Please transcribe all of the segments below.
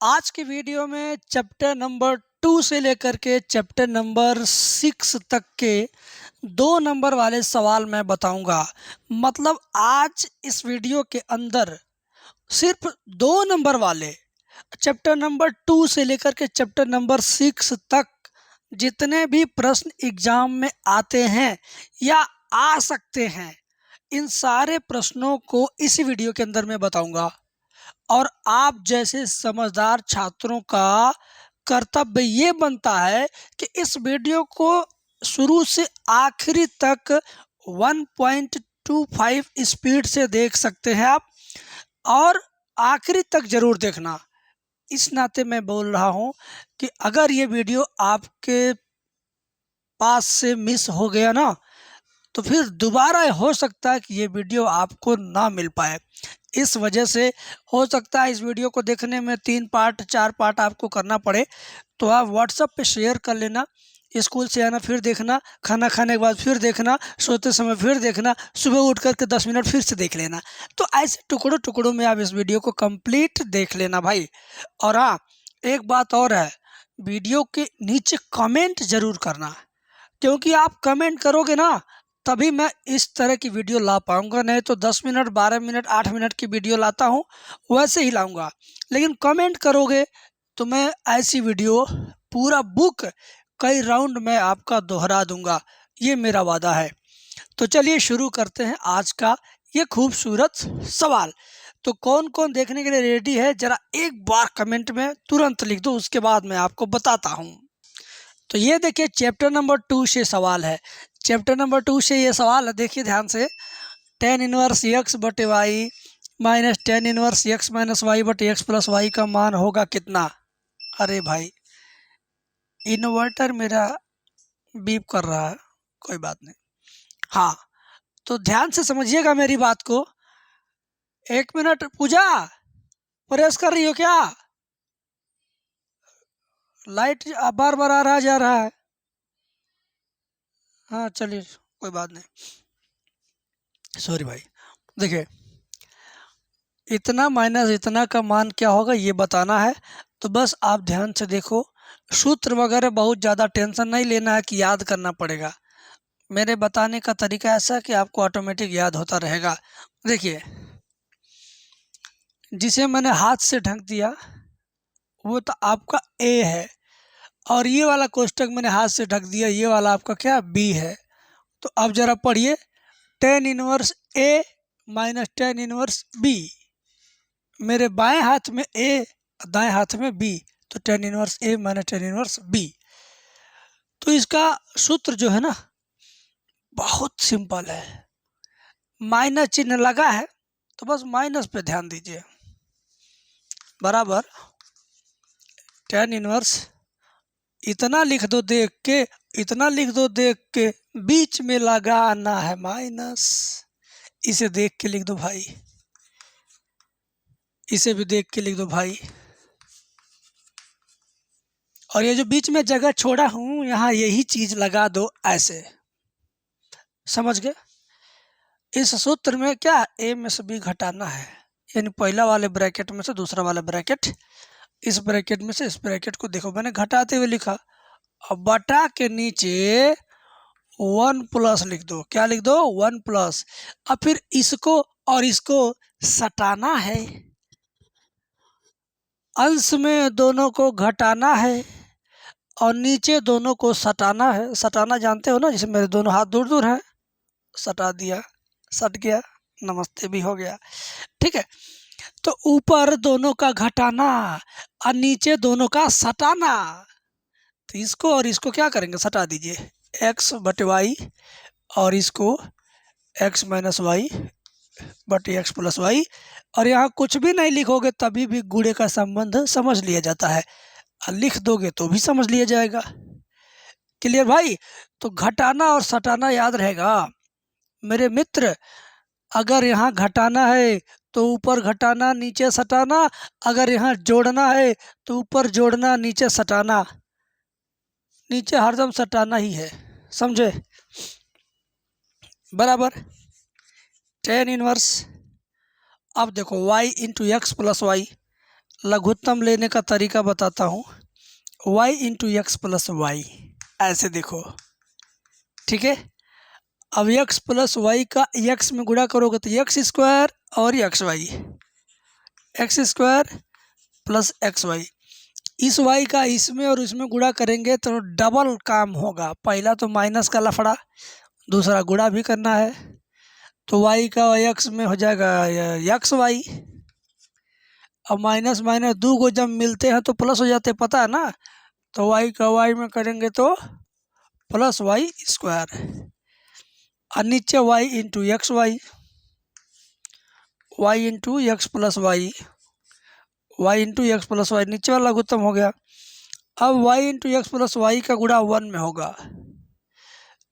आज की वीडियो में चैप्टर नंबर 2 से लेकर के चैप्टर नंबर 6 तक के 2 नंबर वाले सवाल मैं बताऊंगा। मतलब आज इस वीडियो के अंदर सिर्फ 2 नंबर वाले चैप्टर नंबर 2 से लेकर के चैप्टर नंबर 6 तक जितने भी प्रश्न एग्जाम में आते हैं या आ सकते हैं, इन सारे प्रश्नों को इस वीडियो के अंदर मैं बताऊंगा। और आप जैसे समझदार छात्रों का कर्तव्य ये बनता है कि इस वीडियो को शुरू से आखिरी तक 1.25 स्पीड से देख सकते हैं आप, और आखिरी तक ज़रूर देखना। इस नाते मैं बोल रहा हूँ कि अगर ये वीडियो आपके पास से मिस हो गया ना, तो फिर दोबारा हो सकता है कि ये वीडियो आपको ना मिल पाए। इस वजह से हो सकता है इस वीडियो को देखने में 3 पार्ट 4 पार्ट आपको करना पड़े, तो आप व्हाट्सएप पे शेयर कर लेना। स्कूल से आना फिर देखना, खाना खाने के बाद फिर देखना, सोते समय फिर देखना, सुबह उठ करके 10 मिनट फिर से देख लेना। तो ऐसे टुकड़ों टुकड़ों में आप इस वीडियो को कंप्लीट देख लेना भाई। और हाँ, एक बात और है, वीडियो के नीचे कमेंट ज़रूर करना, क्योंकि आप कमेंट करोगे ना तभी मैं इस तरह की वीडियो ला पाऊँगा। नहीं तो 10 मिनट 12 मिनट 8 मिनट की वीडियो लाता हूँ वैसे ही लाऊंगा, लेकिन कमेंट करोगे तो मैं ऐसी वीडियो पूरा बुक कई राउंड में आपका दोहरा दूंगा, ये मेरा वादा है। तो चलिए शुरू करते हैं आज का ये खूबसूरत सवाल। तो कौन कौन देखने के लिए रेडी है, ज़रा एक बार कमेंट में तुरंत लिख दो, उसके बाद मैं आपको बताता हूँ। तो ये देखिए चैप्टर नंबर 2 से सवाल है। चैप्टर नंबर 2 से ये सवाल है, देखिए ध्यान से। tan इनवर्स x बटे y minus tan inverse x minus y बटे x प्लस वाई का मान होगा कितना। अरे भाई, इन्वर्टर मेरा बीप कर रहा है, कोई बात नहीं। हाँ, तो ध्यान से समझिएगा मेरी बात को। 1 मिनट, पूजा प्रेस कर रही हो क्या? लाइट बार बार आ रहा जा रहा है। हाँ चलिए, कोई बात नहीं, सॉरी भाई। देखिए, इतना माइनस इतना का मान क्या होगा ये बताना है, तो बस आप ध्यान से देखो। सूत्र वगैरह बहुत ज़्यादा टेंशन नहीं लेना है कि याद करना पड़ेगा। मेरे बताने का तरीका ऐसा है कि आपको ऑटोमेटिक याद होता रहेगा। देखिए, जिसे मैंने हाथ से ढक दिया वो तो आपका ए है, और ये वाला कोष्टक मैंने हाथ से ढक दिया, ये वाला आपका क्या, बी है। तो अब ज़रा पढ़िए, tan इनवर्स ए माइनस tan इनवर्स बी। मेरे बाएं हाथ में ए, दाएं हाथ में बी, तो tan इनवर्स ए माइनस tan इनवर्स बी। तो इसका सूत्र जो है ना बहुत सिंपल है। माइनस चिन्ह लगा है तो बस माइनस पे ध्यान दीजिए, बराबर tan इनवर्स इतना लिख दो देख के, इतना लिख दो देख के, बीच में लगाना है माइनस। इसे देख के लिख दो भाई, इसे भी देख के लिख दो भाई। और ये जो बीच में जगह छोड़ा हूँ यहाँ यही चीज लगा दो, ऐसे समझ गए। इस सूत्र में क्या, ए में से बी घटाना है, यानी पहला वाले ब्रैकेट में से दूसरा वाला ब्रैकेट, इस ब्रैकेट में से इस ब्रैकेट को देखो मैंने घटाते हुए लिखा। अब बटा के नीचे 1 प्लस लिख दो। क्या लिख दो, 1 प्लस। अब फिर इसको और इसको सटाना है, अंश में दोनों को घटाना है और नीचे दोनों को सटाना है। सटाना जानते हो ना, जैसे मेरे दोनों हाथ दूर दूर हैं, सटा दिया, सट गया, नमस्ते भी हो गया, ठीक है। तो ऊपर दोनों का घटाना और नीचे दोनों का सटाना। तो इसको और इसको क्या करेंगे, सटा दीजिए, x बटे वाई, और इसको x माइनस वाई बटे x प्लस वाई। और यहाँ कुछ भी नहीं लिखोगे तभी भी गुणे का संबंध समझ लिया जाता है, और लिख दोगे तो भी समझ लिया जाएगा। क्लियर भाई? तो घटाना और सटाना याद रहेगा मेरे मित्र। अगर यहाँ घटाना है तो ऊपर घटाना नीचे सटाना, अगर यहाँ जोड़ना है तो ऊपर जोड़ना नीचे सटाना, नीचे हरदम सटाना ही है, समझे, बराबर। tan इनवर्स, अब देखो y into x plus y लघुत्तम लेने का तरीका बताता हूँ। y into x plus y, ऐसे देखो, ठीक है। अब x प्लस वाई का x में गुणा करोगे तो एक्स स्क्वायर और x y, x square plus x y. इस y का इसमें और इसमें गुणा करेंगे तो डबल काम होगा। पहला तो माइनस का लफड़ा, दूसरा गुणा भी करना है। तो y का x में हो जाएगा एक्स वाई। अब माइनस माइनस दो को जब मिलते हैं तो प्लस हो जाते हैं, पता है ना। तो y का y में करेंगे तो प्लस वाई स्क्वायर, और नीचे y into x y, y into x plus y, y into x plus y, नीचे वाला लघुत्तम हो गया। अब y into x plus y का गुणा 1 में होगा,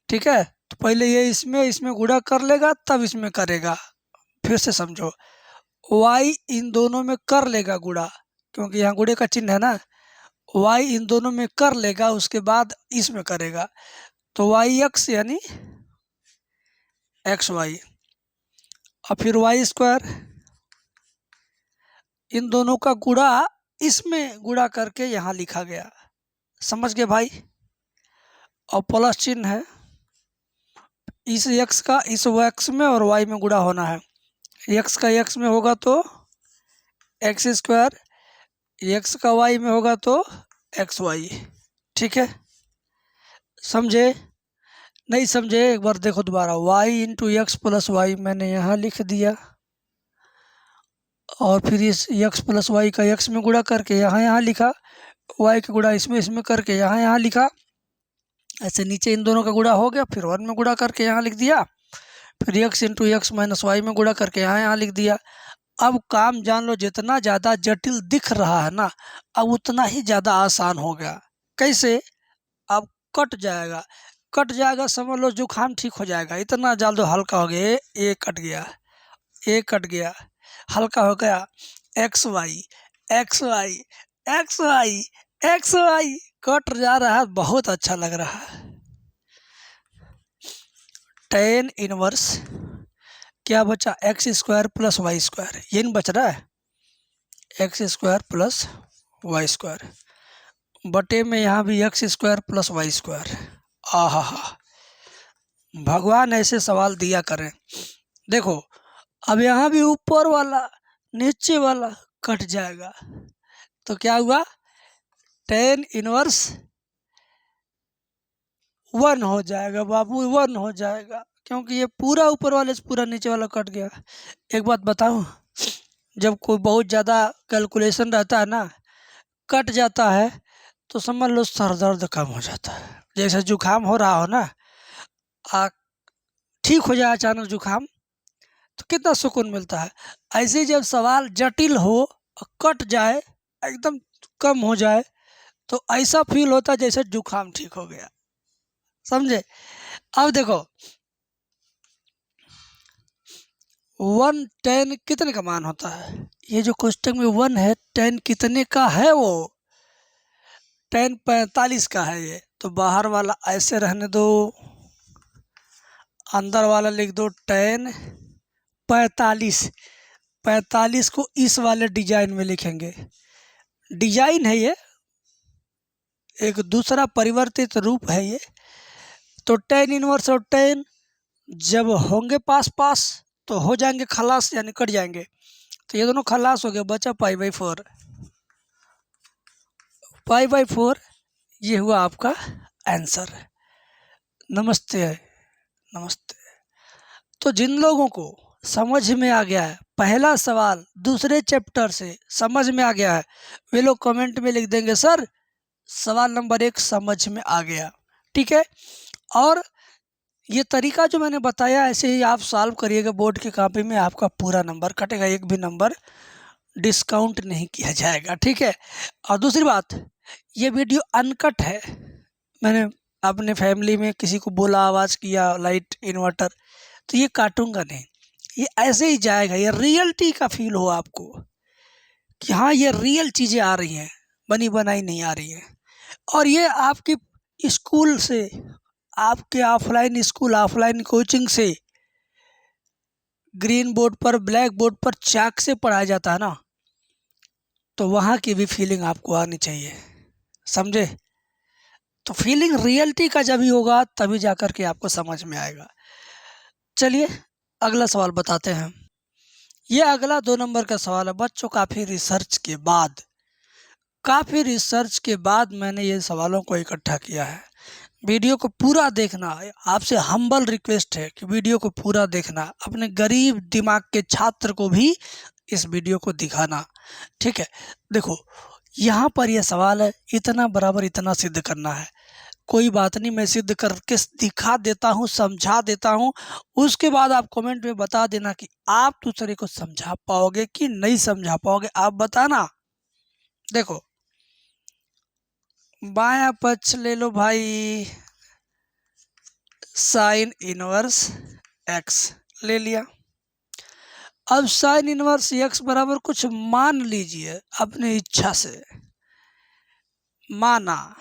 ठीक है। तो पहले ये इसमें गुणा कर लेगा तब इसमें करेगा। फिर से समझो, y इन दोनों में कर लेगा गुणा, क्योंकि यहाँ गुणे का चिन्ह है ना। y इन दोनों में कर लेगा, उसके बाद इसमें करेगा। तो वाई एक्स यानी एक्स वाई, और फिर वाई स्क्वायर, इन दोनों का गुणा इसमें गुणा करके यहाँ लिखा गया। समझ गए भाई। और प्लस चिन्ह है, इस x का इस x में और y में गुणा होना है। x का x में होगा तो एक्स स्क्वायर, x का y में होगा तो एक्स वाई, ठीक है। समझे? नहीं समझे एक बार देखो दोबारा। y into x plus y मैंने यहाँ लिख दिया, और फिर इस x प्लस वाई का x में गुणा करके यहाँ लिखा, y का गुणा इसमें करके यहाँ लिखा। ऐसे नीचे इन दोनों का गुणा हो गया, फिर 1 में गुणा करके यहाँ लिख दिया, फिर x into x minus y में गुणा करके यहाँ लिख दिया। अब काम जान लो, जितना ज़्यादा जटिल दिख रहा है ना, अब उतना ही ज़्यादा आसान हो गया। कैसे? अब कट जाएगा, कट जाएगा, समझ लो जुकाम ठीक हो जाएगा। इतना ज़्यादा हल्का हो गया, ये कट गया, ये कट गया, हल्का हो गया। X y x y x y x y cut जा रहा है, बहुत अच्छा लग रहा है। टेन इनवर्स क्या बचा? X square plus y square, ये नहीं बच रहा है। X square plus y square बटे में यहाँ भी x square plus y square. आहा हा, भगवान ऐसे सवाल दिया करें। देखो अब यहाँ भी ऊपर वाला नीचे वाला कट जाएगा, तो क्या हुआ? टेन इनवर्स 1 हो जाएगा बाबू, 1 हो जाएगा, क्योंकि ये पूरा ऊपर वाले से पूरा नीचे वाला कट गया। एक बात बताऊं, जब कोई बहुत ज़्यादा कैलकुलेशन रहता है ना, कट जाता है, तो समझ लो सर दर्द कम हो जाता है। जैसे जुकाम हो रहा हो ना, ठीक हो जाए अचानक जुकाम, तो कितना सुकून मिलता है। ऐसे जब सवाल जटिल हो और कट जाए, एकदम कम हो जाए, तो ऐसा फील होता है जैसे जुकाम ठीक हो गया। समझे? अब देखो 1 10 कितने का मान होता है? ये जो क्वेश्चन में 1 है, 10 कितने का है? वो 10 45 का है। ये तो बाहर वाला ऐसे रहने दो, अंदर वाला लिख दो 10 45। 45 को इस वाले डिजाइन में लिखेंगे। डिजाइन है ये, एक दूसरा परिवर्तित रूप है ये। तो 10 इनवर्स और 10 जब होंगे पास पास तो हो जाएंगे खलास, यानी कट जाएंगे। तो ये दोनों खलास हो गए, बचा π/4। π/4 ये हुआ आपका आंसर। नमस्ते नमस्ते। तो जिन लोगों को समझ में आ गया है, पहला सवाल दूसरे चैप्टर से समझ में आ गया है, वे लोग कमेंट में लिख देंगे सर सवाल नंबर 1 समझ में आ गया। ठीक है, और ये तरीका जो मैंने बताया ऐसे ही आप सॉल्व करिएगा बोर्ड की कॉपी में, आपका पूरा नंबर कटेगा, एक भी नंबर डिस्काउंट नहीं किया जाएगा। ठीक है, और दूसरी बात, ये वीडियो अनकट है। मैंने अपने फैमिली में किसी को बोला, आवाज़ किया, लाइट इन्वर्टर, तो ये काटूंगा नहीं, ये ऐसे ही जाएगा। ये रियलिटी का फील हो आपको कि हाँ ये रियल चीज़ें आ रही हैं, बनी बनाई नहीं आ रही हैं। और ये आपकी स्कूल से, आपके ऑफलाइन स्कूल, ऑफलाइन कोचिंग से, ग्रीन बोर्ड पर, ब्लैक बोर्ड पर चाक से पढ़ाया जाता है ना, तो वहाँ की भी फीलिंग आपको आनी चाहिए, समझे। तो फीलिंग रियलिटी का जब ही होगा तभी जा कर के आपको समझ में आएगा। चलिए अगला सवाल बताते हैं। ये अगला 2 नंबर का सवाल है बच्चों। काफ़ी रिसर्च के बाद मैंने ये सवालों को इकट्ठा किया है। वीडियो को पूरा देखना, आपसे हम्बल रिक्वेस्ट है कि वीडियो को पूरा देखना, अपने गरीब दिमाग के छात्र को भी इस वीडियो को दिखाना, ठीक है। देखो यहाँ पर यह सवाल है, इतना बराबर इतना सिद्ध करना है। कोई बात नहीं, मैं सिद्ध करके दिखा देता हूँ, समझा देता हूँ। उसके बाद आप कमेंट में बता देना कि आप दूसरे को समझा पाओगे कि नहीं समझा पाओगे, आप बताना। देखो बायां पक्ष ले लो भाई, साइन इनवर्स एक्स ले लिया। अब साइन इनवर्स एक्स बराबर कुछ मान लीजिए अपनी इच्छा से। माना,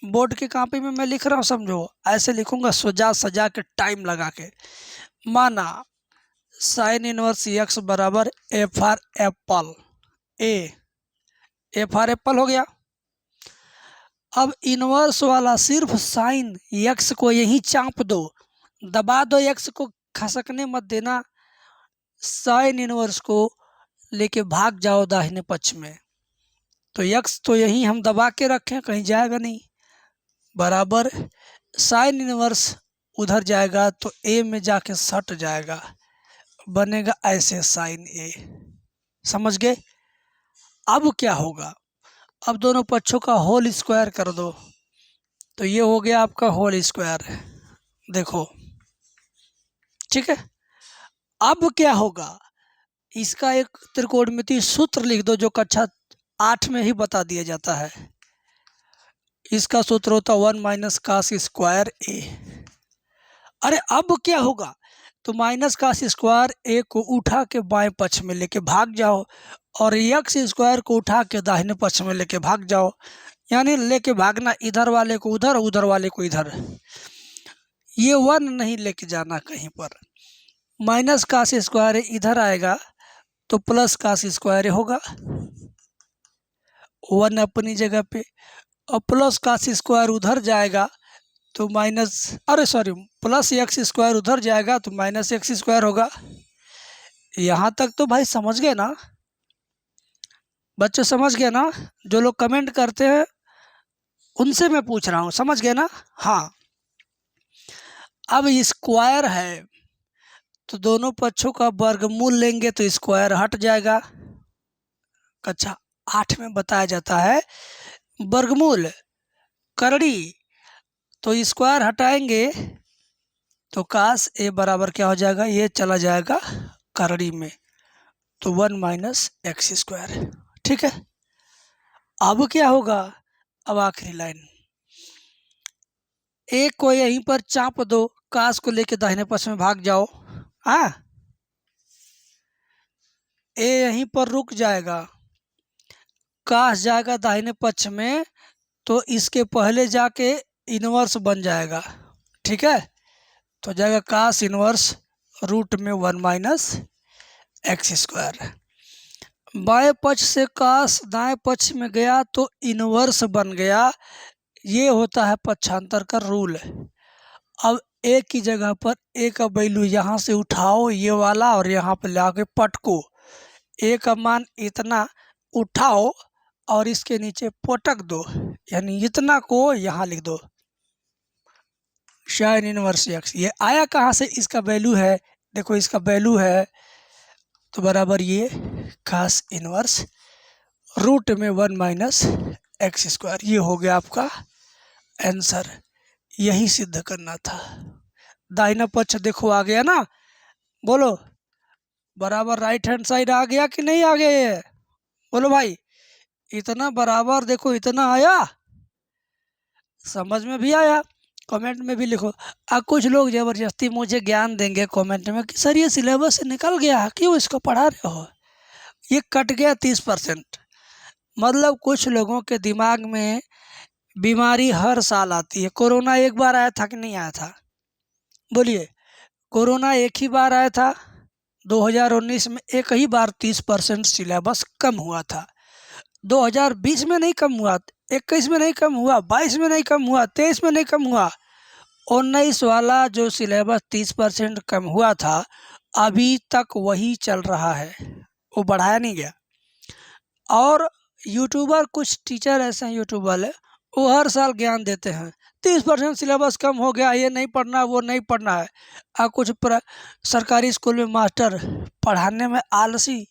बोर्ड के कॉपी में मैं लिख रहा हूँ, समझो ऐसे लिखूंगा सजा सजा के टाइम लगा के। माना साइन इनवर्स एक्स बराबर A for Apple, A for Apple हो गया। अब इनवर्स वाला सिर्फ साइन एक्स को यहीं चाप दो, दबा दो, एक्स को खसकने मत देना। साइन इनवर्स को लेके भाग जाओ दाहिने पक्ष में, तो एक्स तो यहीं हम दबा के रखें, कहीं जाएगा नहीं। बराबर साइन इनवर्स उधर जाएगा तो ए में जाके सट जाएगा, बनेगा ऐसे साइन ए। समझ गए। अब क्या होगा, अब दोनों पक्षों का होल स्क्वायर कर दो, तो ये हो गया आपका होल स्क्वायर। देखो ठीक है। अब क्या होगा, इसका एक त्रिकोणमितीय सूत्र लिख दो जो कक्षा 8 में ही बता दिया जाता है। इसका सूत्र होता 1 माइनस कास स्क्वायर ए। अरे अब क्या होगा, तो माइनस कास स्क्वायर ए को उठा के बाएं पक्ष में लेके भाग जाओ और एक्स स्क्वायर को उठा के दाहिने पक्ष में लेके भाग जाओ। यानी लेके भागना, इधर वाले को उधर, उधर वाले को इधर। ये 1 नहीं लेके जाना कहीं पर। माइनस कास स्क्वायर इधर आएगा तो प्लस कास स्क्वायर होगा, 1 अपनी जगह पे, और प्लस कास स्क्वायर उधर जाएगा तो प्लस एक्स स्क्वायर उधर जाएगा तो माइनस एक्स स्क्वायर होगा। यहाँ तक तो भाई समझ गए ना बच्चों, समझ गए ना। जो लोग कमेंट करते हैं उनसे मैं पूछ रहा हूँ, समझ गए ना। हाँ, अब स्क्वायर है तो दोनों पक्षों का वर्गमूल लेंगे तो स्क्वायर हट जाएगा। कक्षा 8 में बताया जाता है वर्गमूल करड़ी, तो स्क्वायर हटाएंगे तो कास ए बराबर क्या हो जाएगा, ये चला जाएगा करड़ी में, तो 1 माइनस एक्स स्क्वायर। ठीक है। अब क्या होगा, अब आखिरी लाइन, ए को यहीं पर चाप दो, कास को लेके दाहिने पक्ष में भाग जाओ। हाँ, ए यहीं पर रुक जाएगा, कास जाएगा दाहिने पक्ष में, तो इसके पहले जाके इनवर्स बन जाएगा। ठीक है, तो जाएगा कास इनवर्स रूट में 1 माइनस एक्स स्क्वायर। बाएं पक्ष से कास दाएं पक्ष में गया तो इनवर्स बन गया। ये होता है पक्षांतर का रूल। अब ए की जगह पर ए का वैल्यू यहाँ से उठाओ, ये वाला, और यहाँ पर लाके पटको। ए का मान इतना उठाओ और इसके नीचे पटक दो, यानी इतना को यहाँ लिख दो, साइन इनवर्स एक्स। ये आया कहाँ से, इसका वैल्यू है, देखो इसका वैल्यू है, तो बराबर ये कास इनवर्स रूट में 1 माइनस एक्स स्क्वायर। ये हो गया आपका आंसर। यही सिद्ध करना था। दाहिना पक्ष देखो आ गया ना, बोलो बराबर राइट हैंड साइड आ गया कि नहीं आ गया ये, बोलो भाई। इतना बराबर देखो, इतना आया, समझ में भी आया, कमेंट में भी लिखो। अब कुछ लोग ज़बरदस्ती मुझे ज्ञान देंगे कमेंट में कि सर ये सिलेबस से निकल गया, क्यों इसको पढ़ा रहे हो, ये कट गया 30%। मतलब कुछ लोगों के दिमाग में बीमारी हर साल आती है। कोरोना एक बार आया था कि नहीं आया था, बोलिए। कोरोना एक ही बार आया था 2019 में, एक ही बार 30% सिलेबस कम हुआ था। 2020 में नहीं कम हुआ, 21 में नहीं कम हुआ, 22 में नहीं कम हुआ, 23 में नहीं कम हुआ। 19 वाला जो सिलेबस 30% कम हुआ था, अभी तक वही चल रहा है, वो बढ़ाया नहीं गया। और यूट्यूबर, कुछ टीचर ऐसे हैं यूट्यूब वाले, वो हर साल ज्ञान देते हैं 30% सिलेबस कम हो गया, ये नहीं पढ़ना, वो नहीं पढ़ना है। और कुछ सरकारी स्कूल में मास्टर पढ़ाने में आलसी,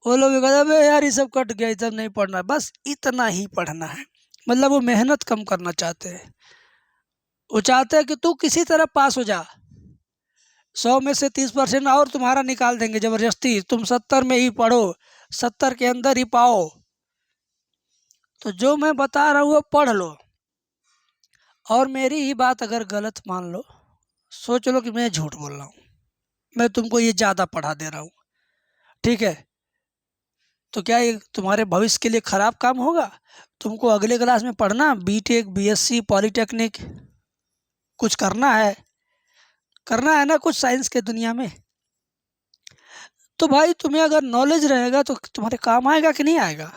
वो लोग भी कहते हैं, "अबे यार ये सब कट गया, ये सब नहीं पढ़ना है, बस इतना ही पढ़ना है"। मतलब वो मेहनत कम करना चाहते हैं। वो चाहते हैं कि तू किसी तरह पास हो जा, 100 में से 30% और तुम्हारा निकाल देंगे ज़बरदस्ती, तुम 70 में ही पढ़ो, 70 के अंदर ही पाओ। तो जो मैं बता रहा हूँ वो पढ़ लो, और मेरी ही बात अगर गलत मान लो, सोच लो कि मैं झूठ बोल रहा हूँ, मैं तुमको ये ज़्यादा पढ़ा दे रहा हूँ, ठीक है? तो क्या ये तुम्हारे भविष्य के लिए ख़राब काम होगा? तुमको अगले क्लास में पढ़ना, बीटेक, बीएससी, पॉलिटेक्निक कुछ करना है ना कुछ साइंस के दुनिया में। तो भाई तुम्हें अगर नॉलेज रहेगा तो तुम्हारे काम आएगा कि नहीं आएगा?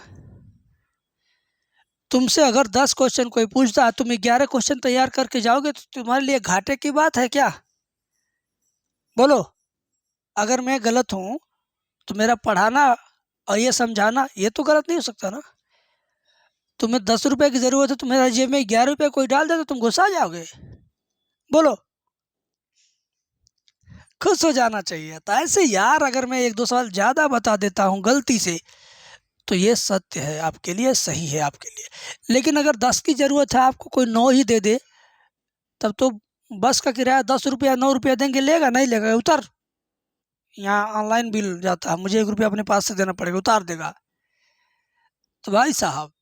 तुमसे अगर 10 क्वेश्चन कोई पूछता है, तुम 11 क्वेश्चन तैयार करके जाओगे, तो तुम्हारे लिए घाटे की बात है क्या? बोलो। अगर मैं गलत हूँ तो मेरा पढ़ाना और ये समझाना, ये तो गलत नहीं हो सकता ना। तुम्हें 10 रुपए की ज़रूरत है, तुम्हारे जेब में 11 रुपये कोई डाल दे तो तुम गुस्सा जाओगे? बोलो। खुश हो जाना चाहिए। तो ऐसे यार, अगर मैं 1-2 सवाल ज़्यादा बता देता हूँ गलती से, तो ये सत्य है आपके लिए, सही है आपके लिए। लेकिन अगर 10 की ज़रूरत है, आपको कोई 9 ही दे दे, तब तो बस का किराया 10 रुपया 9 रुपया देंगे, लेगा नहीं लेगा? उतर, यहाँ ऑनलाइन बिल जाता है, मुझे 1 रुपया अपने पास से देना पड़ेगा, उतार देगा। तो भाई साहब,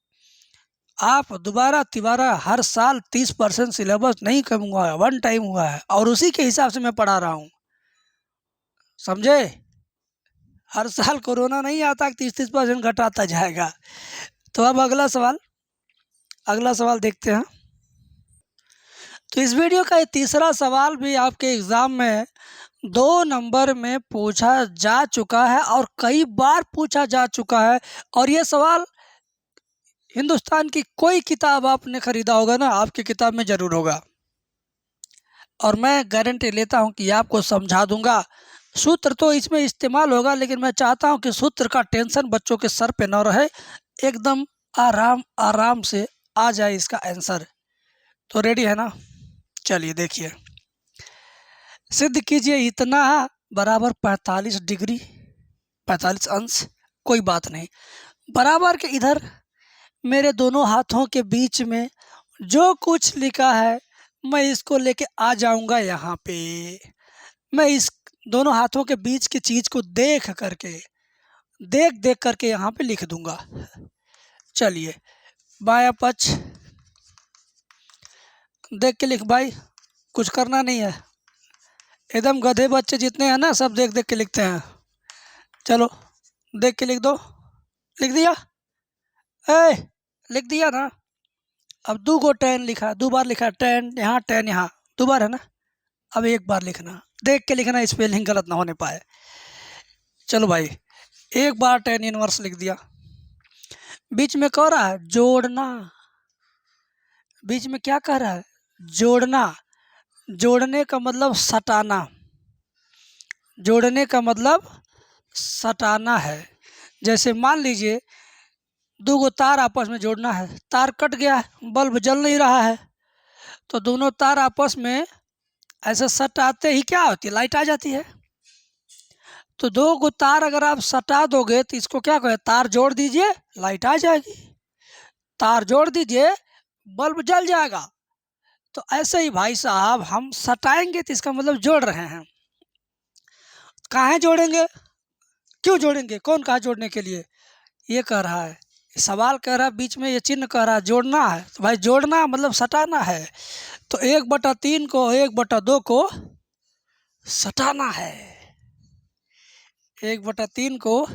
आप दोबारा तिबारा हर साल 30% सिलेबस नहीं कम हुआ है, वन टाइम हुआ है, और उसी के हिसाब से मैं पढ़ा रहा हूँ, समझे? हर साल कोरोना नहीं आता कि 30-30% घटाता जाएगा। तो अब अगला सवाल देखते हैं। तो इस वीडियो का ये तीसरा सवाल भी आपके एग्ज़ाम में 2 नंबर में पूछा जा चुका है, और कई बार पूछा जा चुका है। और ये सवाल हिंदुस्तान की कोई किताब आपने ख़रीदा होगा ना, आपकी किताब में ज़रूर होगा, और मैं गारंटी लेता हूँ कि आपको समझा दूंगा। सूत्र तो इसमें इस्तेमाल होगा, लेकिन मैं चाहता हूँ कि सूत्र का टेंशन बच्चों के सर पे न रहे, एकदम आराम आराम से आ जाए इसका आंसर। तो रेडी है ना? चलिए देखिए, सिद्ध कीजिए इतना बराबर 45 डिग्री 45 अंश। कोई बात नहीं, बराबर के इधर मेरे दोनों हाथों के बीच में जो कुछ लिखा है, मैं इसको लेके आ जाऊंगा यहाँ पे। मैं इस दोनों हाथों के बीच की चीज़ को देख करके यहाँ पे लिख दूंगा। चलिए, बायां पक्ष देख के लिख भाई, कुछ करना नहीं है, एकदम गधे बच्चे जितने हैं ना, सब देख देख के लिखते हैं। चलो देख के लिख दो। लिख दिया? लिख दिया ना? अब 2 गो टेन लिखा, 2 बार लिखा, टेन यहाँ, टेन यहाँ, 2 बार है ना? अब 1 बार लिखना, देख के लिखना, स्पेलिंग गलत ना होने पाए। चलो भाई, 1 बार टेन इनवर्स लिख दिया। बीच में कह रहा है जोड़ना, बीच में क्या कह रहा है? जोड़ना। जोड़ने का मतलब सटाना, जोड़ने का मतलब सटाना है। जैसे मान लीजिए 2 गो तार आपस में जोड़ना है, तार कट गया है, बल्ब जल नहीं रहा है, तो दोनों तार आपस में ऐसे सटाते ही क्या होती है? लाइट आ जाती है। तो 2 गो तार अगर आप सटा दोगे तो इसको क्या कहें? तार जोड़ दीजिए, लाइट आ जाएगी। तार जोड़ दीजिए, बल्ब जल जाएगा। तो ऐसे ही भाई साहब, हम सटाएंगे तो इसका मतलब जोड़ रहे हैं। कहाँ जोड़ेंगे, क्यों जोड़ेंगे, कौन कहा जोड़ने के लिए? ये कह रहा है, सवाल कह रहा है, बीच में ये चिन्ह कह रहा है जोड़ना है। तो भाई जोड़ना मतलब सटाना है। तो 1/3 को 1/2 को सटाना है। 1/3 को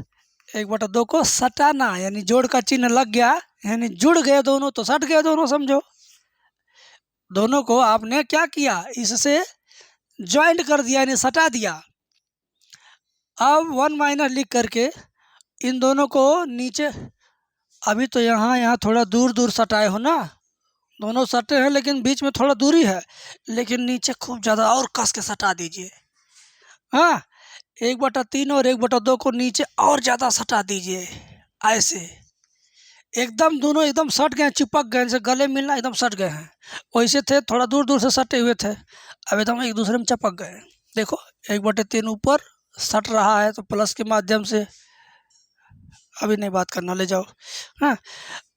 1/2 को सटाना, यानी जोड़ का चिन्ह लग गया, यानी जुड़ गए दोनों, तो सट गए दोनों, समझो। दोनों को आपने क्या किया? इससे ज्वाइंट कर दिया, यानी सटा दिया। अब 1 माइनस लिख करके इन दोनों को नीचे अभी तो यहाँ थोड़ा दूर दूर सटाए हो ना, दोनों सटे हैं लेकिन बीच में थोड़ा दूरी है, लेकिन नीचे खूब ज़्यादा और कस के सटा दीजिए। हाँ, 1/3 और 1/2 को नीचे और ज़्यादा सटा दीजिए। ऐसे एकदम दोनों एकदम सट गए, चिपक गए, जैसे गले मिलना एकदम सट गए हैं। वैसे थे थोड़ा दूर दूर से सटे हुए थे, अब एकदम एक दूसरे में चिपक गए। देखो 1/3 ऊपर सट रहा है तो प्लस के माध्यम से, अभी नहीं बात करना, ले जाओ। हाँ,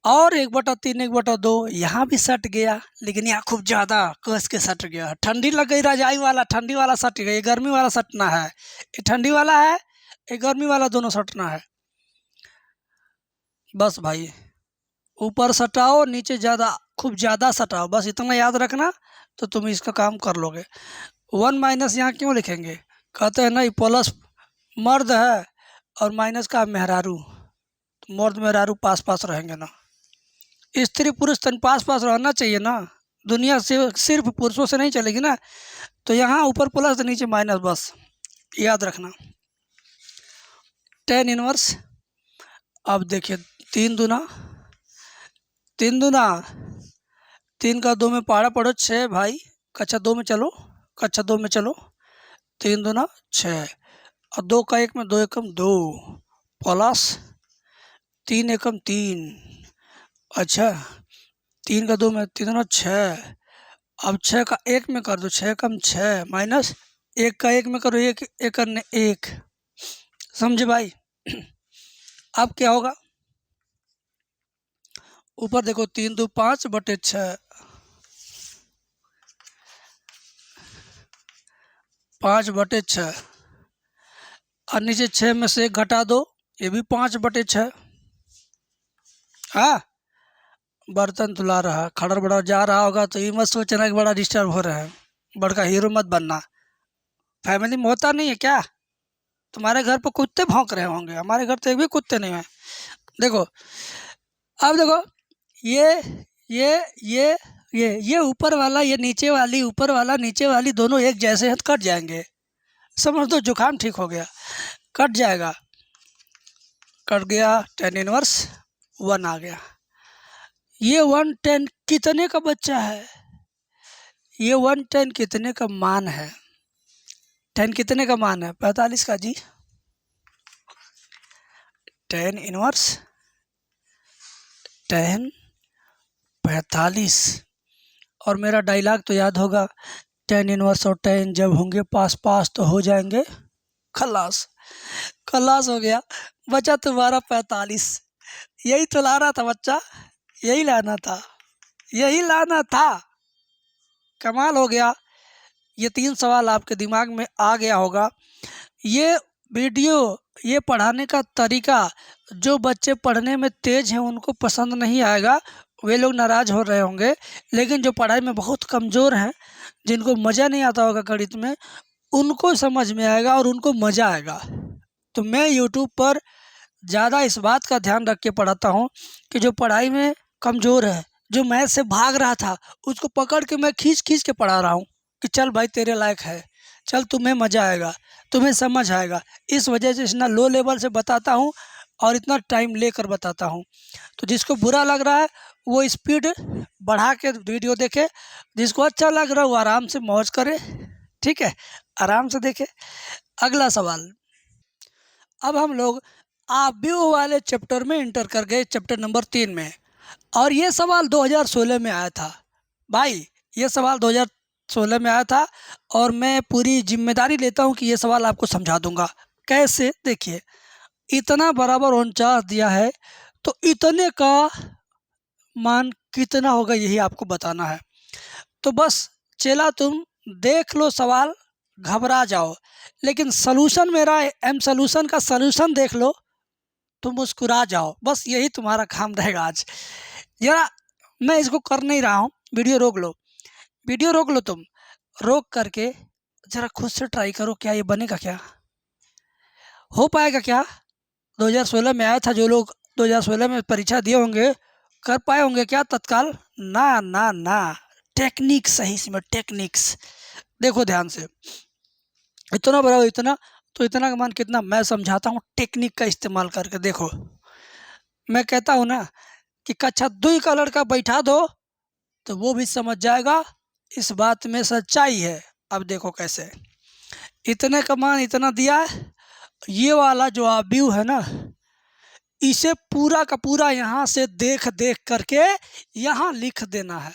और 1/3 1/2 यहाँ भी सट गया, लेकिन यहाँ खूब ज़्यादा कस के सट गया। ठंडी लग गई रजाई वाला, ठंडी वाला सट गया, ये गर्मी वाला सटना है। ये ठंडी वाला है, ये गर्मी वाला, दोनों सटना है। बस भाई, ऊपर सटाओ, नीचे ज़्यादा, खूब ज़्यादा सटाओ, बस इतना याद रखना तो तुम इसका काम कर लोगे। 1 - यहाँ क्यों लिखेंगे, कहते हैं नहीं प्लस मर्द है और माइनस का मेहरारू, तो मर्द मेहरारू पास पास रहेंगे ना, स्त्री पुरुष तन पास पास रहना चाहिए ना, दुनिया से सिर्फ पुरुषों से नहीं चलेगी ना। तो यहाँ ऊपर प्लस तो नीचे माइनस, बस याद रखना। tan इनवर्स, अब देखिए 3 दूना 3 का 2 में पहाड़ा पढ़ो 6 भाई, कक्षा 2 में चलो, कक्षा 2 में चलो। 3 दूना 6 और 2 का 1 में 2 एकम 2 प्लस 3 एकम 3। अच्छा, 3 का 2 में 3 दूना 6, अब 6 का 1 में कर दो, 6 एकम 6 माइनस 1 का 1 में करो, 1 1 करने 1, समझे भाई। अब क्या होगा, ऊपर देखो 3 2 5/6, 5/6 और नीचे 6 में से 1 घटा दो, ये भी 5/6। हाँ, बर्तन धुला रहा, खड़र बड़ा जा रहा होगा तो ये मत सोचना कि बड़ा डिस्टर्ब हो रहा है, बड़का हीरो मत बनना। फैमिली में होता नहीं है क्या, तुम्हारे घर पर कुत्ते भौंक रहे होंगे, हमारे घर तो एक भी कुत्ते नहीं हैं। देखो, अब देखो, ये ये ये ये ऊपर वाला, ये नीचे वाली, ऊपर वाला नीचे वाली, दोनों एक जैसे हैं तो कट जाएंगे, समझ दो जुकाम ठीक हो गया, कट जाएगा, कट गया, tan इनवर्स 1 आ गया। ये 110 कितने का बच्चा है, ये 110 कितने का मान है, 10 कितने का मान है, 45 का जी। tan इनवर्स 10 45, और मेरा डायलॉग तो याद होगा, tan इनवर्स और tan जब होंगे पास पास तो हो जाएंगे खलास। खलास हो गया, बचा तुम्हारा 45। यही तो लाना था बच्चा, यही लाना था, यही लाना था। कमाल हो गया, ये 3 सवाल आपके दिमाग में आ गया होगा। ये वीडियो, ये पढ़ाने का तरीका, जो बच्चे पढ़ने में तेज़ हैं उनको पसंद नहीं आएगा, वे लोग नाराज़ हो रहे होंगे, लेकिन जो पढ़ाई में बहुत कमज़ोर हैं, जिनको मज़ा नहीं आता होगा गणित में, उनको समझ में आएगा और उनको मज़ा आएगा। तो मैं यूट्यूब पर ज़्यादा इस बात का ध्यान रख के पढ़ाता हूँ कि जो पढ़ाई में कमज़ोर है, जो मैथ से भाग रहा था, उसको पकड़ के मैं खींच खींच के पढ़ा रहा हूँ कि चल भाई तेरे लायक है, चल तुम्हें मज़ा आएगा, तुम्हें समझ आएगा। इस वजह से इतना लो लेवल से बताता हूँ और इतना टाइम लेकर बताता हूँ। तो जिसको बुरा लग रहा है वो स्पीड बढ़ा के वीडियो देखे, जिसको अच्छा लग रहा है वो आराम से मौज करे, ठीक है, आराम से देखे। अगला सवाल, अब हम लोग आव्यूह वाले चैप्टर में इंटर कर गए, चैप्टर नंबर 3 में, और ये सवाल 2016 में आया था भाई, ये सवाल 2016 में आया था, और मैं पूरी जिम्मेदारी लेता हूँ कि ये सवाल आपको समझा दूंगा। कैसे, देखिए, इतना बराबर 49 दिया है, तो इतने का मान कितना होगा यही आपको बताना है। तो बस चला, तुम देख लो सवाल, घबरा जाओ, लेकिन सलूशन मेरा एम सलूशन का सलूशन देख लो, तुम मुस्कुरा जाओ, बस यही तुम्हारा काम रहेगा आज। जरा मैं इसको कर नहीं रहा हूँ, वीडियो रोक लो, वीडियो रोक लो, तुम रोक करके ज़रा खुद से ट्राई करो, क्या ये बनेगा, क्या हो पाएगा, क्या 2016 में आया था, जो लोग 2016 में परीक्षा दिए होंगे कर पाए होंगे क्या तत्काल, ना ना ना, टेक्निक सही से, टेक्निक्स देखो ध्यान से, इतना बराबर इतना, तो इतना का मान कितना, मैं समझाता हूँ टेक्निक का इस्तेमाल करके। देखो मैं कहता हूँ ना कि कक्षा 2 का लड़का बैठा दो तो वो भी समझ जाएगा, इस बात में सच्चाई है। अब देखो कैसे, इतने का मान इतना दिया है, ये वाला जो आप व्यू है ना, इसे पूरा का पूरा यहाँ से देख देख करके यहाँ लिख देना है।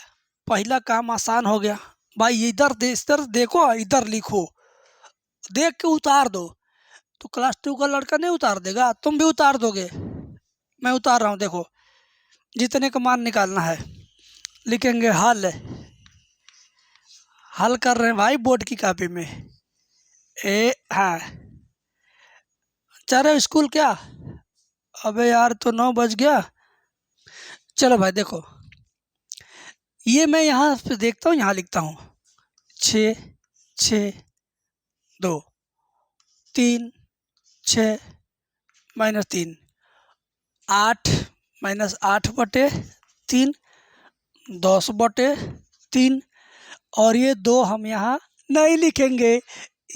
पहला काम आसान हो गया भाई, इधर देखो, इधर लिखो, देख के उतार दो। तो क्लास 2 का लड़का नहीं उतार देगा, तुम भी उतार दोगे। मैं उतार रहा हूँ, देखो जितने का मान निकालना है। लिखेंगे हल, हल कर रहे हैं भाई बोर्ड की कॉपी में। हाँ, चल रहे स्कूल क्या? अबे यार तो 9 बज गया। चलो भाई देखो, ये मैं यहाँ पे देखता हूँ, यहाँ लिखता हूँ 6 6 2 3 6 -3 8 -8/3 10/3। और ये 2 हम यहाँ नहीं लिखेंगे,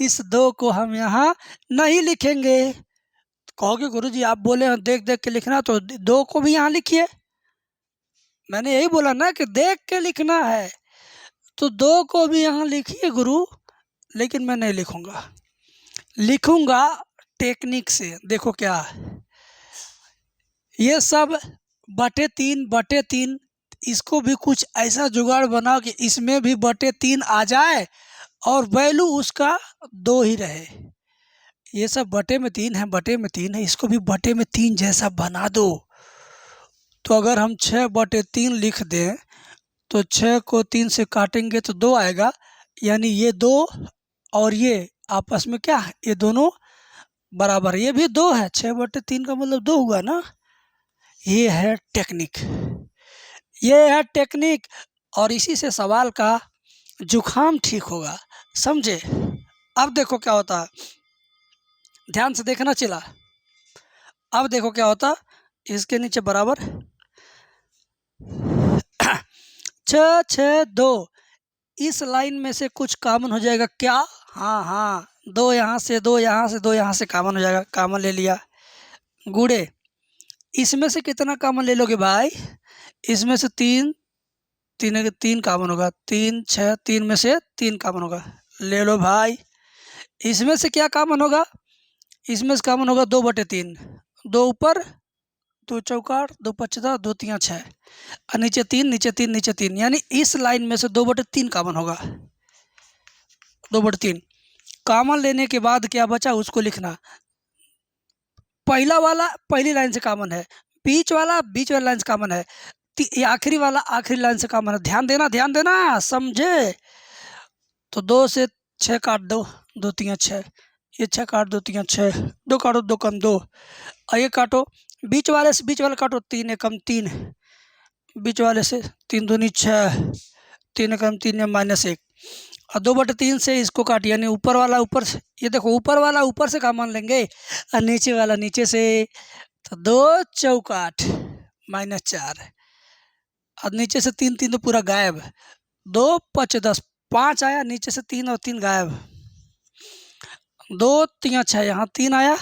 इस 2 को हम यहाँ नहीं लिखेंगे। कहोगे गुरुजी आप बोले हैं देख देख के लिखना, तो 2 को भी यहाँ लिखिए। मैंने यही बोला ना कि देख के लिखना है, तो 2 को भी यहाँ लिखिए गुरु। लेकिन मैं नहीं लिखूँगा, लिखूँगा टेक्निक से। देखो क्या, ये सब /3/3, इसको भी कुछ ऐसा जुगाड़ बनाओ कि इसमें भी /3 आ जाए और वैल्यू उसका 2 ही रहे। ये सब /3 है, /3 है, इसको भी /3 जैसा बना दो। तो अगर हम 6/3 लिख दें तो 6 को 3 से काटेंगे तो 2 आएगा, यानी ये 2 और ये आपस में क्या है, ये दोनों बराबर, ये भी 2 है। 6/3 का मतलब 2 हुआ ना। ये है टेक्निक, ये है टेक्निक। और इसी से सवाल का जुखाम ठीक होगा, समझे? अब देखो क्या होता है, ध्यान से देखना चला। अब देखो क्या होता, इसके नीचे बराबर 6 6 2, इस लाइन में से कुछ कॉमन हो जाएगा क्या? हाँ हाँ, 2 यहाँ से, 2 यहाँ से, 2 यहाँ से कॉमन हो जाएगा। कॉमन ले लिया, गुड़े इसमें से कितना कॉमन ले लोगे भाई? इसमें से 3 3 कॉमन होगा, 3 6, 3 में से 3 कॉमन होगा, ले लो भाई। इसमें से क्या कॉमन होगा? इसमें से कॉमन होगा 2/3, 2 ऊपर, 2 चौका 2 पचदा 2 तिया 6, और नीचे 3 नीचे 3 नीचे 3, यानी इस लाइन में से 2/3 कॉमन होगा। 2/3 कॉमन लेने के बाद क्या बचा उसको लिखना। पहला वाला पहली लाइन से कॉमन है, बीच वाला बीच वाली लाइन से कॉमन है, आखिरी वाला आखिरी लाइन से कॉमन है। ध्यान देना समझे। तो 2 से 6 काट दो, 2 तिया 6, ये 6 काट दो, 3 6, 2 काटो, 2 कम 2, और ये काटो बीच वाले से, बीच वाले काटो, 3 कम 3, बीच वाले से 3 दूनी 6, 3 कम 3 -1, और 2/3 से इसको काट, यानी ऊपर वाला ऊपर से, ये देखो ऊपर वाला ऊपर से कॉमन लेंगे और नीचे वाला नीचे से। तो 2 चौकाठ -4, और नीचे से 3 3 तो पूरा गायब, 2 5 10, 5 आया, नीचे से 3 और 3 गायब, 2 तिया 6, यहाँ 3 आया,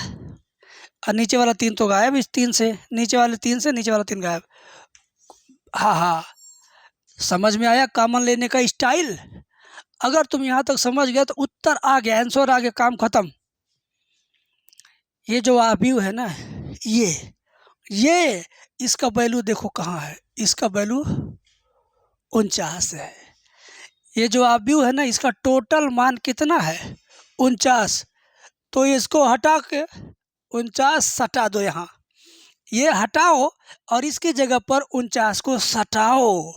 और नीचे वाला 3 तो गायब, इस 3 से, नीचे वाले 3 से नीचे वाला 3 गायब। हाँ हाँ, समझ में आया कॉमन लेने का स्टाइल? अगर तुम यहाँ तक समझ गए तो उत्तर आ गया, आंसर आ गया, काम खत्म। ये जो व्यू है ना, ये इसका वैल्यू देखो कहाँ है, इसका वैल्यू 49 है। ये जो व्यू है ना, इसका टोटल मान कितना है? 49। तो इसको हटा के 49 सटा दो, यहाँ ये हटाओ और इसकी जगह पर 49 को सटाओ।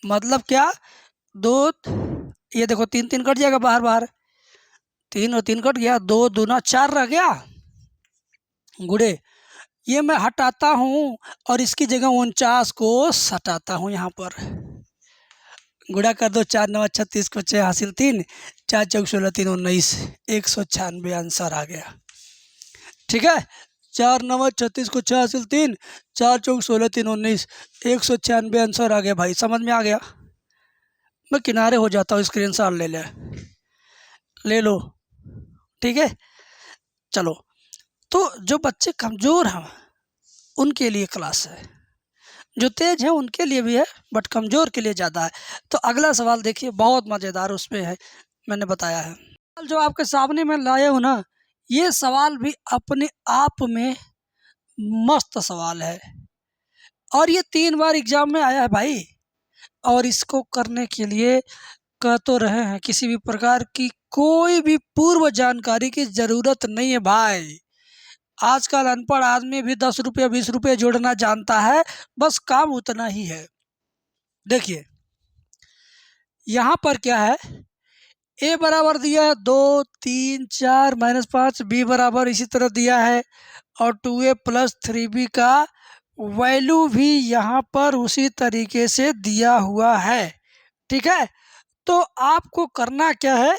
मतलब क्या, 2, ये देखो 3 3 कट जाएगा बाहर बाहर, 3 और 3 कट गया, 2 दूना 4 रह गया। गुड़े ये मैं हटाता हूँ और इसकी जगह 49 को सटाता हूँ यहाँ पर। गुड़ा कर दो, 4 9 36 को 6 हासिल 3, 4 चौक 16 3 19, 196 आंसर आ गया। ठीक है, 4 9 36 को 6 हासिल 3, 4 चौक 16 3 19, 196 आंसर आ गया। भाई समझ में आ गया? मैं किनारे हो जाता हूँ, स्क्रीनशॉट ले लो, ठीक है। चलो, तो जो बच्चे कमज़ोर हैं उनके लिए क्लास है, जो तेज है उनके लिए भी है बट कमज़ोर के लिए ज़्यादा है। तो अगला सवाल देखिए, बहुत मज़ेदार उसमें है, मैंने बताया है। जो आपके सामने मैं लाया हूँ ना, ये सवाल भी अपने आप में मस्त सवाल है और ये 3 बार एग्जाम में आया है भाई। और इसको करने के लिए कह तो रहे हैं, किसी भी प्रकार की कोई भी पूर्व जानकारी की ज़रूरत नहीं है भाई। आजकल अनपढ़ आदमी भी 10 रुपये 20 रुपये जोड़ना जानता है, बस काम उतना ही है। देखिए यहाँ पर क्या है, ए बराबर दिया है 2 3 4 -5, बी बराबर इसी तरह दिया है और 2a + 3b का वैल्यू भी यहाँ पर उसी तरीके से दिया हुआ है। ठीक है, तो आपको करना क्या है,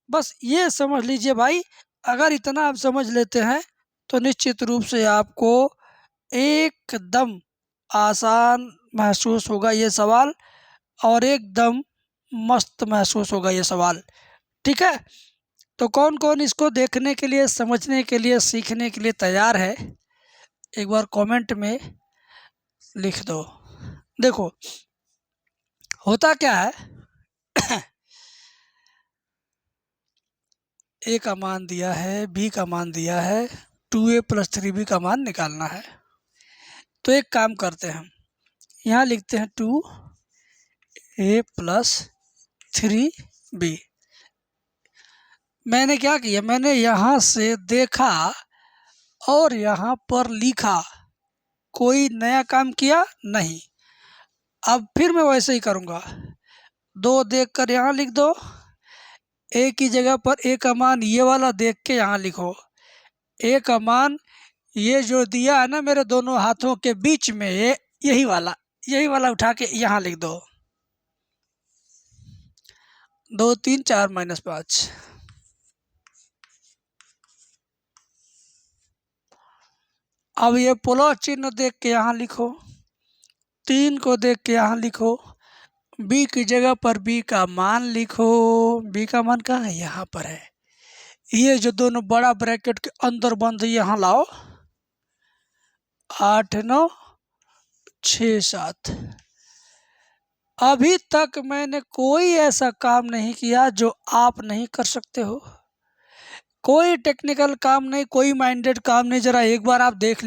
बस ये समझ लीजिए भाई, अगर इतना आप समझ लेते हैं तो निश्चित रूप से आपको एकदम आसान महसूस होगा ये सवाल और एकदम मस्त महसूस होगा ये सवाल। ठीक है, तो कौन कौन इसको देखने के लिए, समझने के लिए, सीखने के लिए तैयार है, एक बार कमेंट में लिख दो। देखो होता क्या है, ए का मान दिया है, बी का मान दिया है, 2a + 3b का मान निकालना है। तो एक काम करते हैं, यहाँ लिखते हैं 2a + 3b। मैंने क्या किया, मैंने यहाँ से देखा और यहाँ पर लिखा, कोई नया काम किया नहीं। अब फिर मैं वैसे ही करूँगा, 2 देख कर यहाँ लिख दो, ए की जगह पर ए का मान ये वाला देख के यहाँ लिखो। ए का मान ये जो दिया है ना मेरे दोनों हाथों के बीच में, ये यही वाला उठा के यहाँ लिख दो, 2 3 4 -5। अब ये प्लस चिन्ह देख के यहाँ लिखो, 3 को देख के यहाँ लिखो, बी की जगह पर बी का मान लिखो। बी का मान कहाँ है, यहाँ पर है। ये जो दोनों बड़ा ब्रैकेट के अंदर बंद है यहाँ लाओ, 8 9 6 7। अभी तक मैंने कोई ऐसा काम नहीं किया जो आप नहीं कर सकते हो, कोई टेक्निकल काम नहीं, कोई माइंडेड काम नहीं। ज़रा एक बार आप देख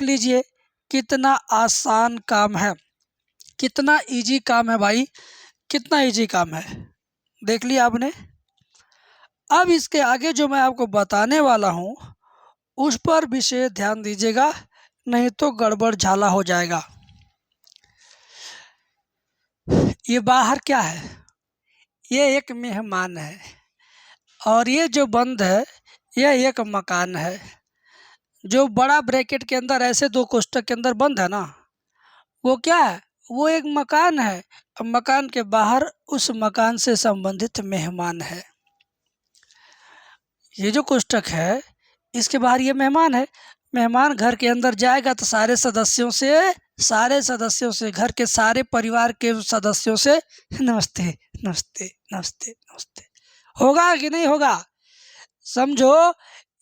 लीजिए कितना आसान काम है, कितना इजी काम है भाई, कितना इजी काम है, देख लिया आपने। अब इसके आगे जो मैं आपको बताने वाला हूँ उस पर विशेष ध्यान दीजिएगा, नहीं तो गड़बड़ झाला हो जाएगा। ये बाहर क्या है, ये एक मेहमान है और ये जो बंद है यह एक मकान है। जो बड़ा ब्रैकेट के अंदर ऐसे 2 कोष्ठक के अंदर बंद है ना, वो क्या है, वो एक मकान है। अब मकान के बाहर उस मकान से संबंधित मेहमान है। ये जो कोष्ठक है इसके बाहर ये मेहमान है। मेहमान घर के अंदर जाएगा तो सारे सदस्यों से घर के सारे परिवार के सदस्यों से नमस्ते नमस्ते नमस्ते नमस्ते होगा कि नहीं होगा। समझो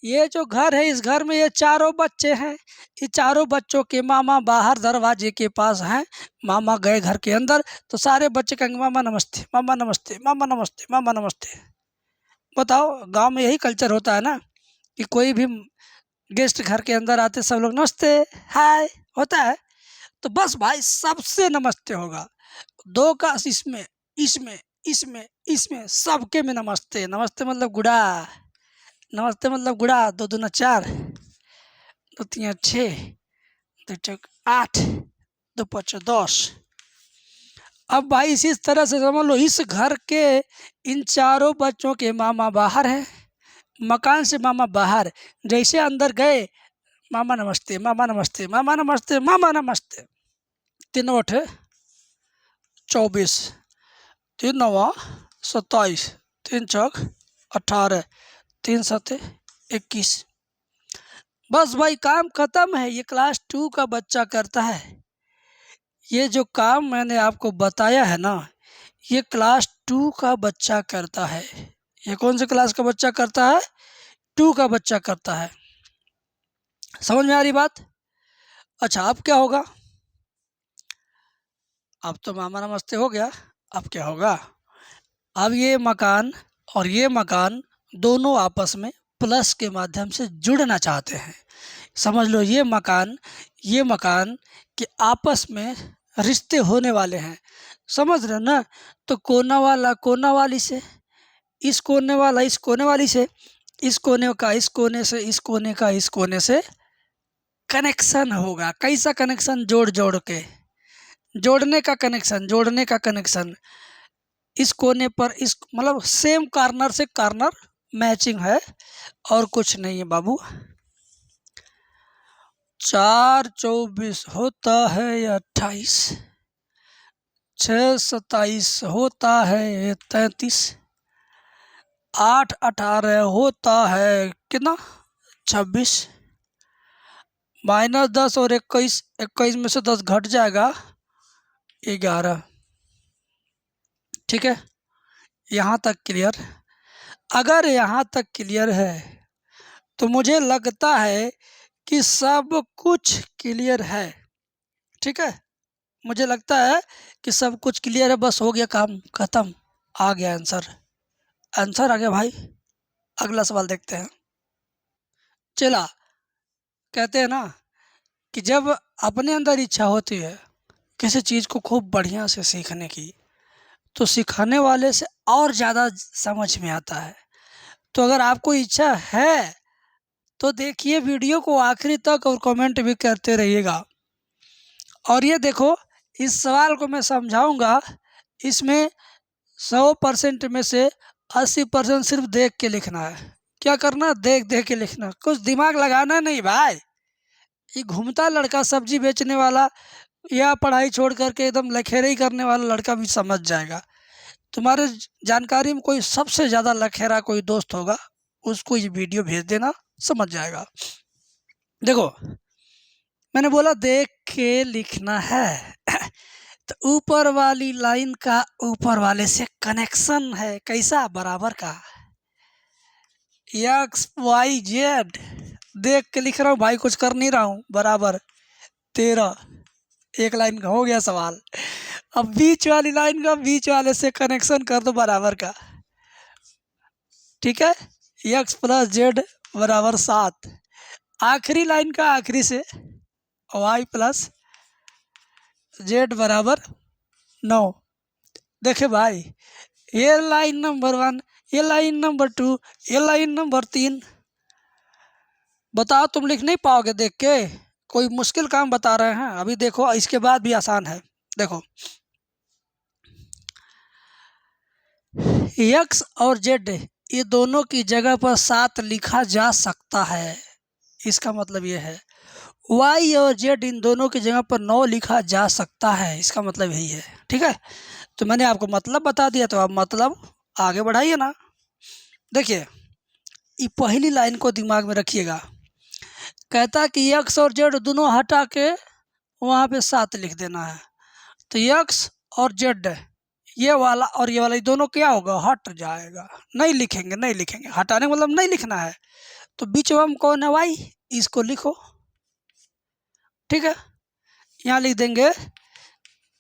ये जो घर है, इस घर में ये चारों बच्चे हैं, ये चारों बच्चों के मामा बाहर दरवाजे के पास हैं। मामा गए घर के अंदर तो सारे बच्चे कहेंगे मामा नमस्ते, मामा नमस्ते, मामा नमस्ते, मामा नमस्ते। बताओ गांव में यही कल्चर होता है ना कि कोई भी गेस्ट घर के अंदर आते सब लोग नमस्ते हाय होता है। तो बस भाई सबसे नमस्ते होगा, 2 का इसमें इसमें इसमें इसमें सबके में नमस्ते। नमस्ते मतलब गुड़ा, नमस्ते मतलब गुड़ा। 2 दूना 4, 2 तीन 6, 2 चौक 8, 2 पाँच 10। अब भाई इसी तरह से समझ लो, इस घर के इन चारों बच्चों के मामा बाहर हैं, मकान से मामा बाहर। जैसे अंदर गए मामा नमस्ते, मामा नमस्ते, मामा नमस्ते, मामा नमस्ते। 3 8 24, 3 9 27, 3 चौक 18, 3 7 21। बस भाई काम खत्म है। ये क्लास 2 का बच्चा करता है। ये जो काम मैंने आपको बताया है ना, ये क्लास 2 का बच्चा करता है। ये कौन से क्लास का बच्चा करता है, 2 का बच्चा करता है। समझ में आ रही बात। अच्छा, अब क्या होगा? अब तो मामा नमस्ते हो गया। अब क्या होगा? अब ये मकान और ये मकान दोनों आपस में प्लस के माध्यम से जुड़ना चाहते हैं। समझ लो ये मकान के आपस में रिश्ते होने वाले हैं। समझ रहे हो ना? तो कोना वाला कोना वाली से, इस कोने वाला इस कोने वाली से, इस कोने का इस कोने से, इस कोने का इस कोने से कनेक्शन होगा। कैसा कनेक्शन? जोड़ जोड़ के, जोड़ने का कनेक्शन। इस कोने पर इस मतलब सेम कॉर्नर से कॉर्नर मैचिंग है और कुछ नहीं है बाबू। 4 24 होता है या 28, 6 27 होता है 33, 8 18 होता है कितना? 26, -10 और 21, 21 में से 10 घट जाएगा 11। ठीक है, यहाँ तक क्लियर? अगर यहाँ तक क्लियर है तो मुझे लगता है कि सब कुछ क्लियर है। ठीक है, मुझे लगता है कि सब कुछ क्लियर है। बस हो गया काम खत्म, आ गया आंसर। आंसर आ गया भाई। अगला सवाल देखते हैं। चला, कहते हैं ना कि जब अपने अंदर इच्छा होती है किसी चीज़ को खूब बढ़िया से सीखने की, तो सिखाने वाले से और ज़्यादा समझ में आता है। तो अगर आपको इच्छा है तो देखिए वीडियो को आखिरी तक और कमेंट भी करते रहिएगा। और ये देखो, इस सवाल को मैं समझाऊंगा। इसमें 100% में से 80% सिर्फ देख के लिखना है। क्या करना? देख देख के लिखना, कुछ दिमाग लगाना नहीं भाई। ये घूमता लड़का, सब्जी बेचने वाला या पढ़ाई छोड़ करके एकदम लखेरे ही करने वाला लड़का भी समझ जाएगा। तुम्हारे जानकारी में कोई सबसे ज़्यादा लखेरा कोई दोस्त होगा, उसको ये वीडियो भेज देना, समझ जाएगा। देखो, मैंने बोला देख के लिखना है। तो ऊपर वाली लाइन का ऊपर वाले से कनेक्शन है। कैसा? बराबर का। XYZ देख के लिख रहा हूँ भाई, कुछ कर नहीं रहा हूँ। बराबर 13, एक लाइन का हो गया सवाल। अब बीच वाली लाइन का बीच वाले से कनेक्शन कर दो बराबर का। ठीक है, X + Z = 7। आखिरी लाइन का आखिरी से Y + Z = 9। देखे भाई, ये लाइन नंबर 1, ये लाइन नंबर 2, ये लाइन नंबर 3। बताओ, तुम लिख नहीं पाओगे देख के? कोई मुश्किल काम बता रहे हैं? अभी देखो, इसके बाद भी आसान है। देखो, X और Z ये दोनों की जगह पर 7 लिखा जा सकता है। इसका मतलब ये है। Y और Z इन दोनों की जगह पर 9 लिखा जा सकता है। इसका मतलब यही है। ठीक है, तो मैंने आपको मतलब बता दिया, तो आप मतलब आगे बढ़ाइए ना। देखिए, ये पहली लाइन को दिमाग में रखिएगा। कहता कि X और Z दोनों हटा के वहाँ पे 7 लिख देना है। तो X और Z ये वाला और ये वाला, ये दोनों क्या होगा? हट जाएगा। नहीं लिखेंगे, नहीं लिखेंगे। हटाने मतलब नहीं लिखना है। तो बीच में कौन है? Y, इसको लिखो। ठीक है, यहाँ लिख देंगे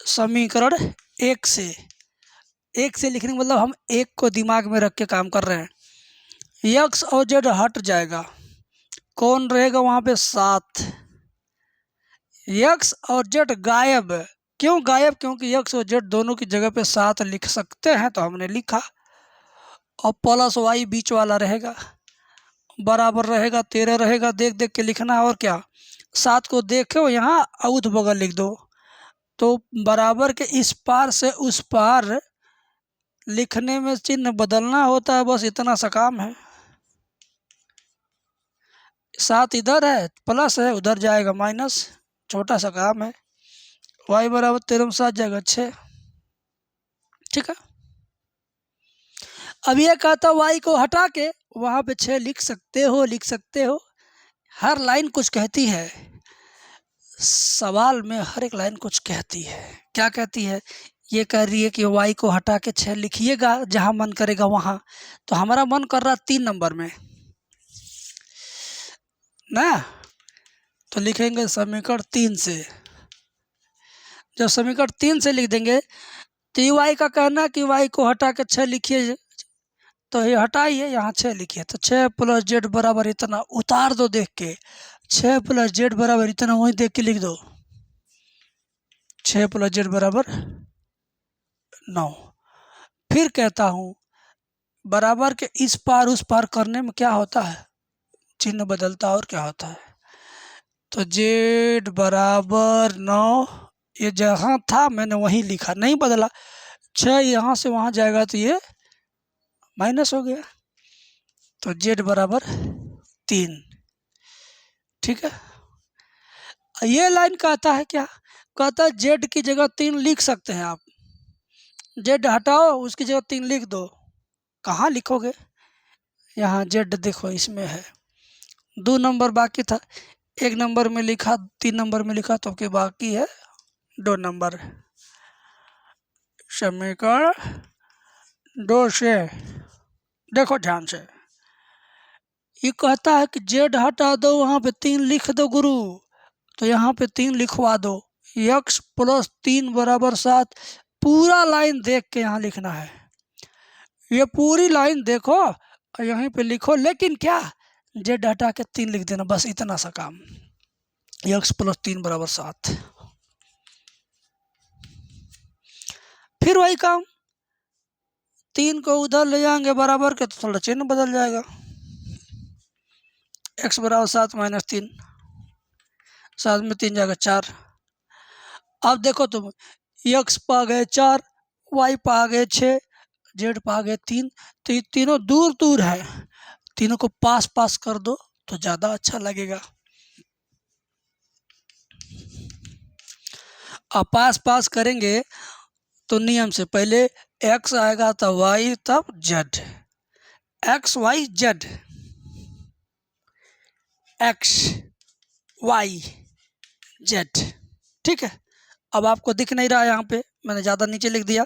समीकरण 1 से। 1 से लिखने का मतलब हम 1 को दिमाग में रख के काम कर रहे हैं। X और Z हट जाएगा, कौन रहेगा वहाँ पे? 7। X और Z गायब। क्यों गायब? क्योंकि X और Z दोनों की जगह पे 7 लिख सकते हैं, तो हमने लिखा। और +Y बीच वाला रहेगा, बराबर रहेगा 13 रहेगा। देख देख के लिखना है। और क्या? 7 को देखो यहाँ औध बगल लिख दो। तो बराबर के इस पार से उस पार लिखने में चिन्ह बदलना होता है, बस इतना सा काम है। 7 इधर है, प्लस है, उधर जाएगा माइनस, छोटा सा काम है। Y = 13 में 7 जाएगा 6। ठीक है, अब ये कहता Y को हटा के वहाँ पे 6 लिख सकते हो, लिख सकते हो। हर लाइन कुछ कहती है। सवाल में हर एक लाइन कुछ कहती है। क्या कहती है? ये कह रही है कि Y को हटा के 6 लिखिएगा जहाँ मन करेगा वहाँ। तो हमारा मन कर रहा 3 नंबर में ना, तो लिखेंगे समीकरण 3 से। जब समीकरण 3 से लिख देंगे तो यू वाई का कहना है कि वाई को हटा के 6 लिखिए, तो ये हटाइए, यहाँ 6 लिखिए। तो 6 + z बराबर इतना उतार दो देख के, 6 + z बराबर इतना वहीं देख के लिख दो, 6 + z बराबर 9। फिर कहता हूँ बराबर के इस पार उस पार करने में क्या होता है, चिन्ह बदलता और क्या होता है। तो z बराबर 9, ये जहाँ था मैंने वहीं लिखा, नहीं बदला। 6 यहाँ से वहाँ जाएगा तो ये माइनस हो गया, तो z बराबर 3। ठीक है, ये लाइन कहता है क्या, कहता है z की जगह 3 लिख सकते हैं आप, z हटाओ उसकी जगह 3 लिख दो। कहाँ लिखोगे, यहाँ z देखो इसमें है, 2 नंबर बाकी था, 1 नंबर में लिखा, 3 नंबर में लिखा, तो क्या बाकी है 2 नंबर। समीकरण 2 से देखो ध्यान से, ये कहता है कि z हटा दो, वहाँ पे 3 लिख दो गुरु, तो यहाँ पे 3 लिखवा दो। x + 3 = 7, पूरा लाइन देख के यहाँ लिखना है, ये पूरी लाइन देखो और यहीं पे लिखो, लेकिन क्या z हटा के 3 लिख देना, बस इतना सा काम। x + 3 = 7। फिर वही काम, 3 को उधर ले जाएंगे बराबर के, तो थोड़ा चिन्ह बदल जाएगा, x बराबर 7 - 3, 7 में 3 जाएगा 4। अब देखो तुम, x पा गए 4, y पा गए 6, z पा गए 3, तो ये तीनों दूर दूर है, तीनों को पास पास कर दो तो ज़्यादा अच्छा लगेगा। अब पास पास करेंगे तो नियम से पहले x आएगा तब y तब z, x y z, x y z। ठीक है, अब आपको दिख नहीं रहा है, यहाँ पे मैंने ज़्यादा नीचे लिख दिया,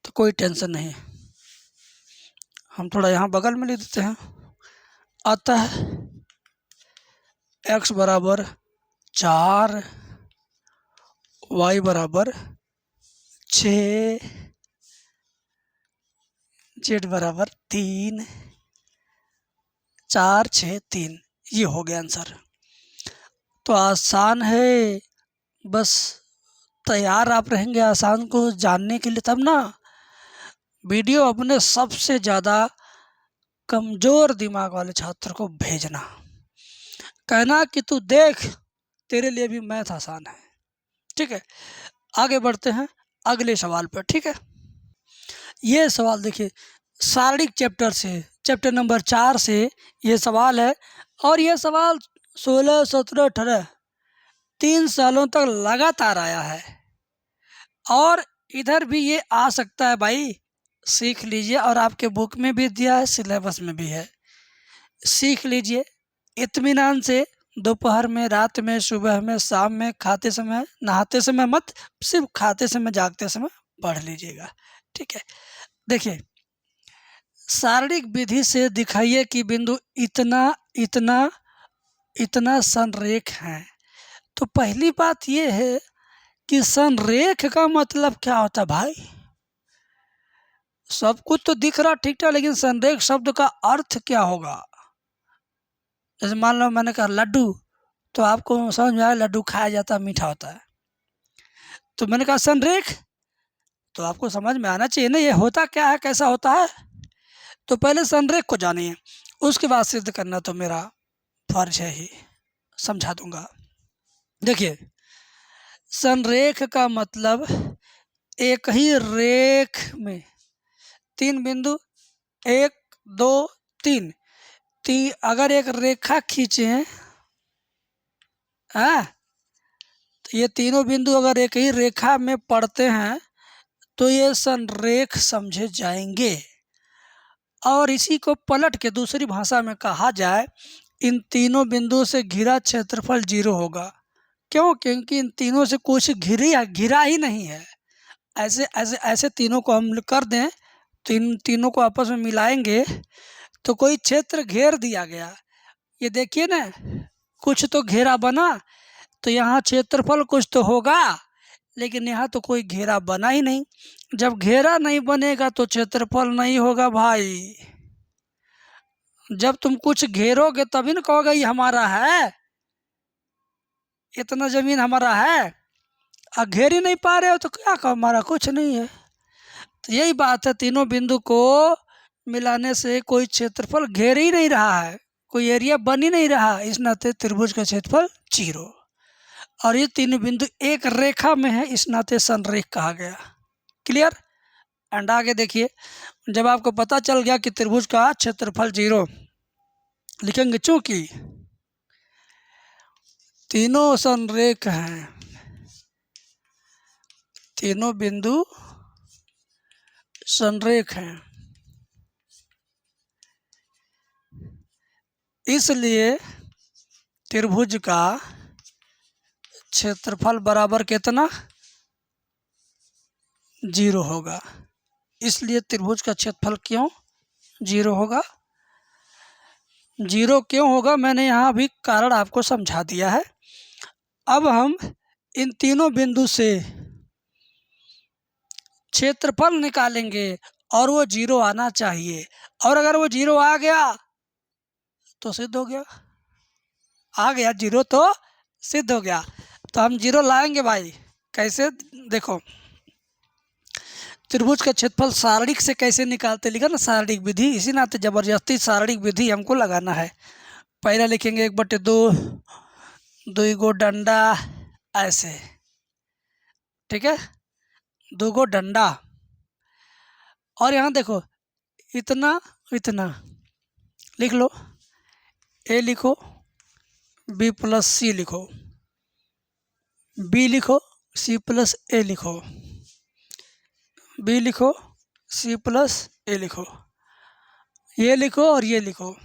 तो कोई टेंशन नहीं, हम थोड़ा यहाँ बगल में लिख देते हैं। अतः x बराबर 4, y बराबर 6, z बराबर 3, 4 6 3, ये हो गया आंसर। तो आसान है, बस तैयार आप रहेंगे आसान को जानने के लिए, तब ना वीडियो अपने सबसे ज़्यादा कमज़ोर दिमाग वाले छात्र को भेजना, कहना कि तू देख तेरे लिए भी मैथ आसान है। ठीक है, आगे बढ़ते हैं अगले सवाल पर। ठीक है, ये सवाल देखिए शारीरिक चैप्टर से, चैप्टर नंबर 4 से ये सवाल है, और ये सवाल 16 17 18 3 सालों तक लगातार आया है, और इधर भी ये आ सकता है भाई, सीख लीजिए। और आपके बुक में भी दिया है, सिलेबस में भी है, सीख लीजिए इत्मीनान से। दोपहर में, रात में, सुबह में, शाम में, खाते समय, नहाते समय मत, सिर्फ खाते समय जागते समय पढ़ लीजिएगा। ठीक है, देखिए शारीरिक विधि से दिखाइए कि बिंदु इतना इतना इतना संरेख है। तो पहली बात ये है कि संरेख का मतलब क्या होता है भाई, सब कुछ तो दिख रहा ठीक ठाक, लेकिन संरेख शब्द का अर्थ क्या होगा। जैसे मान लो मैंने कहा लड्डू, तो आपको समझ में आया लड्डू खाया जाता है, मीठा होता है, तो मैंने कहा संरेख, तो आपको समझ में आना चाहिए ना ये होता क्या है, कैसा होता है। तो पहले संरेख को जानिए, उसके बाद सिद्ध करना तो मेरा फर्ज है ही, समझा दूंगा। देखिए संरेख का मतलब एक ही रेख में 3 बिंदु, 1 2 3, अगर एक रेखा खींचे हैं, तो ये तीनों बिंदु अगर एक ही रेखा में पड़ते हैं तो ये संरेख समझे जाएंगे। और इसी को पलट के दूसरी भाषा में कहा जाए, इन तीनों बिंदुओं से घिरा क्षेत्रफल 0 होगा। क्यों, क्योंकि इन तीनों से कुछ घिरा ही नहीं है। ऐसे ऐसे ऐसे तीनों को हम कर दें, तो इन तीनों को आपस में मिलाएंगे तो कोई क्षेत्र घेर दिया गया। ये देखिए ना, कुछ तो घेरा बना, तो यहाँ क्षेत्रफल कुछ तो होगा, लेकिन यहाँ तो कोई घेरा बना ही नहीं। जब घेरा नहीं बनेगा तो क्षेत्रफल नहीं होगा भाई। जब तुम कुछ घेरोगे तभी ना कहोगे ये हमारा है, इतना ज़मीन हमारा है। अब घेर ही नहीं पा रहे हो तो क्या कहो हमारा कुछ नहीं है। तो यही बात है, तीनों बिंदु को मिलाने से कोई क्षेत्रफल घेर ही नहीं रहा है, कोई एरिया बन ही नहीं रहा, इस नाते त्रिभुज का क्षेत्रफल 0। और ये तीनों बिंदु एक रेखा में है, इस नाते संरेख कहा गया। क्लियर। एंड आगे देखिए, जब आपको पता चल गया कि त्रिभुज का क्षेत्रफल 0, लिखेंगे चूंकि तीनों संरेख हैं, तीनों बिंदु संरेख हैं, इसलिए त्रिभुज का क्षेत्रफल बराबर कितना 0 होगा। इसलिए त्रिभुज का क्षेत्रफल क्यों 0 होगा? 0 क्यों होगा मैंने यहाँ अभी कारण आपको समझा दिया है। अब हम इन तीनों बिंदु से क्षेत्रफल निकालेंगे और वो 0 आना चाहिए, और अगर वो 0 आ गया तो सिद्ध हो गया। आ गया 0 तो सिद्ध हो गया। तो हम 0 लाएंगे भाई, कैसे? देखो, त्रिभुज का क्षेत्रफल सारणिक से कैसे निकालते, लिखा ना सारणिक विधि, इसी नाते जबरदस्ती सारणिक विधि हमको लगाना है। पहला लिखेंगे 1/2, 2 गो डंडा, ऐसे, ठीक है, 2 गो डंडा। और यहाँ देखो इतना इतना लिख लो, ए लिखो, बी प्लस सी लिखो, बी लिखो, सी प्लस ए लिखो, बी लिखो, सी प्लस ए लिखो, ये लिखो और ये लिखो,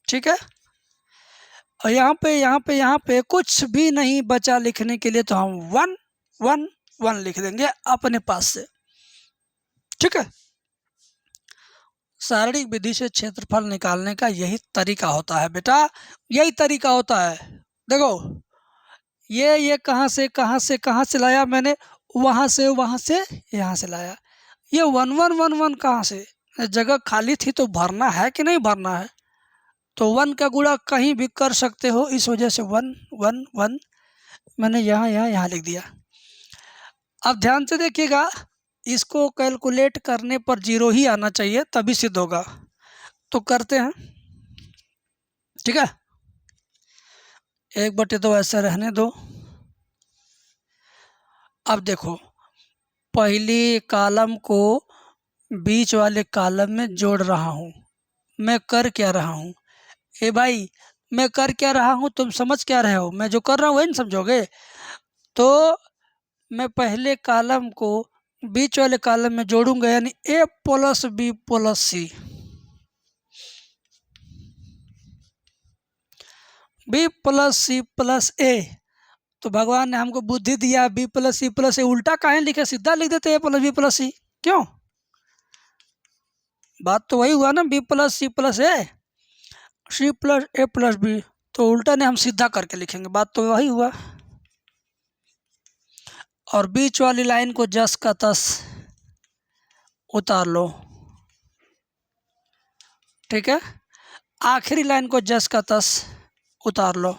ठीक है। और यहाँ पे कुछ भी नहीं बचा लिखने के लिए, तो हम 1 1 1 लिख देंगे अपने पास से, ठीक है। सारणिक विधि से क्षेत्रफल निकालने का यही तरीका होता है बेटा, यही तरीका होता है। देखो ये कहाँ से लाया मैंने, वहाँ से यहाँ से लाया। ये 1 1 1 1 कहाँ से, जगह खाली थी तो भरना है कि नहीं भरना है, तो 1 का गुणा कहीं भी कर सकते हो, इस वजह से 1 1 1 मैंने यहाँ लिख दिया। अब ध्यान से देखिएगा, इसको कैलकुलेट करने पर 0 ही आना चाहिए तभी सिद्ध होगा। तो करते हैं, ठीक है। 1/2 ऐसे रहने दो। अब देखो, पहली कॉलम को बीच वाले कॉलम में जोड़ रहा हूँ। मैं कर क्या रहा हूँ? ए भाई, मैं कर क्या रहा हूँ, तुम समझ क्या रहे हो? मैं जो कर रहा हूँ वही नहीं समझोगे? तो मैं पहले कॉलम को बीच वाले कॉलम में जोड़ूंगा, यानी ए प्लस बी प्लस सी, बी प्लस सी प्लस ए। तो भगवान ने हमको बुद्धि दिया, बी प्लस सी प्लस ए उल्टा काहे लिखे, सीधा लिख देते ए प्लस बी प्लस सी, क्यों? बात तो वही हुआ ना, बी प्लस सी प्लस ए, सी प्लस ए प्लस बी, तो उल्टा ने हम सीधा करके लिखेंगे, बात तो वही हुआ। और बीच वाली लाइन को जस का तस उतार लो, ठीक है। आखिरी लाइन को जस का तस उतार लो,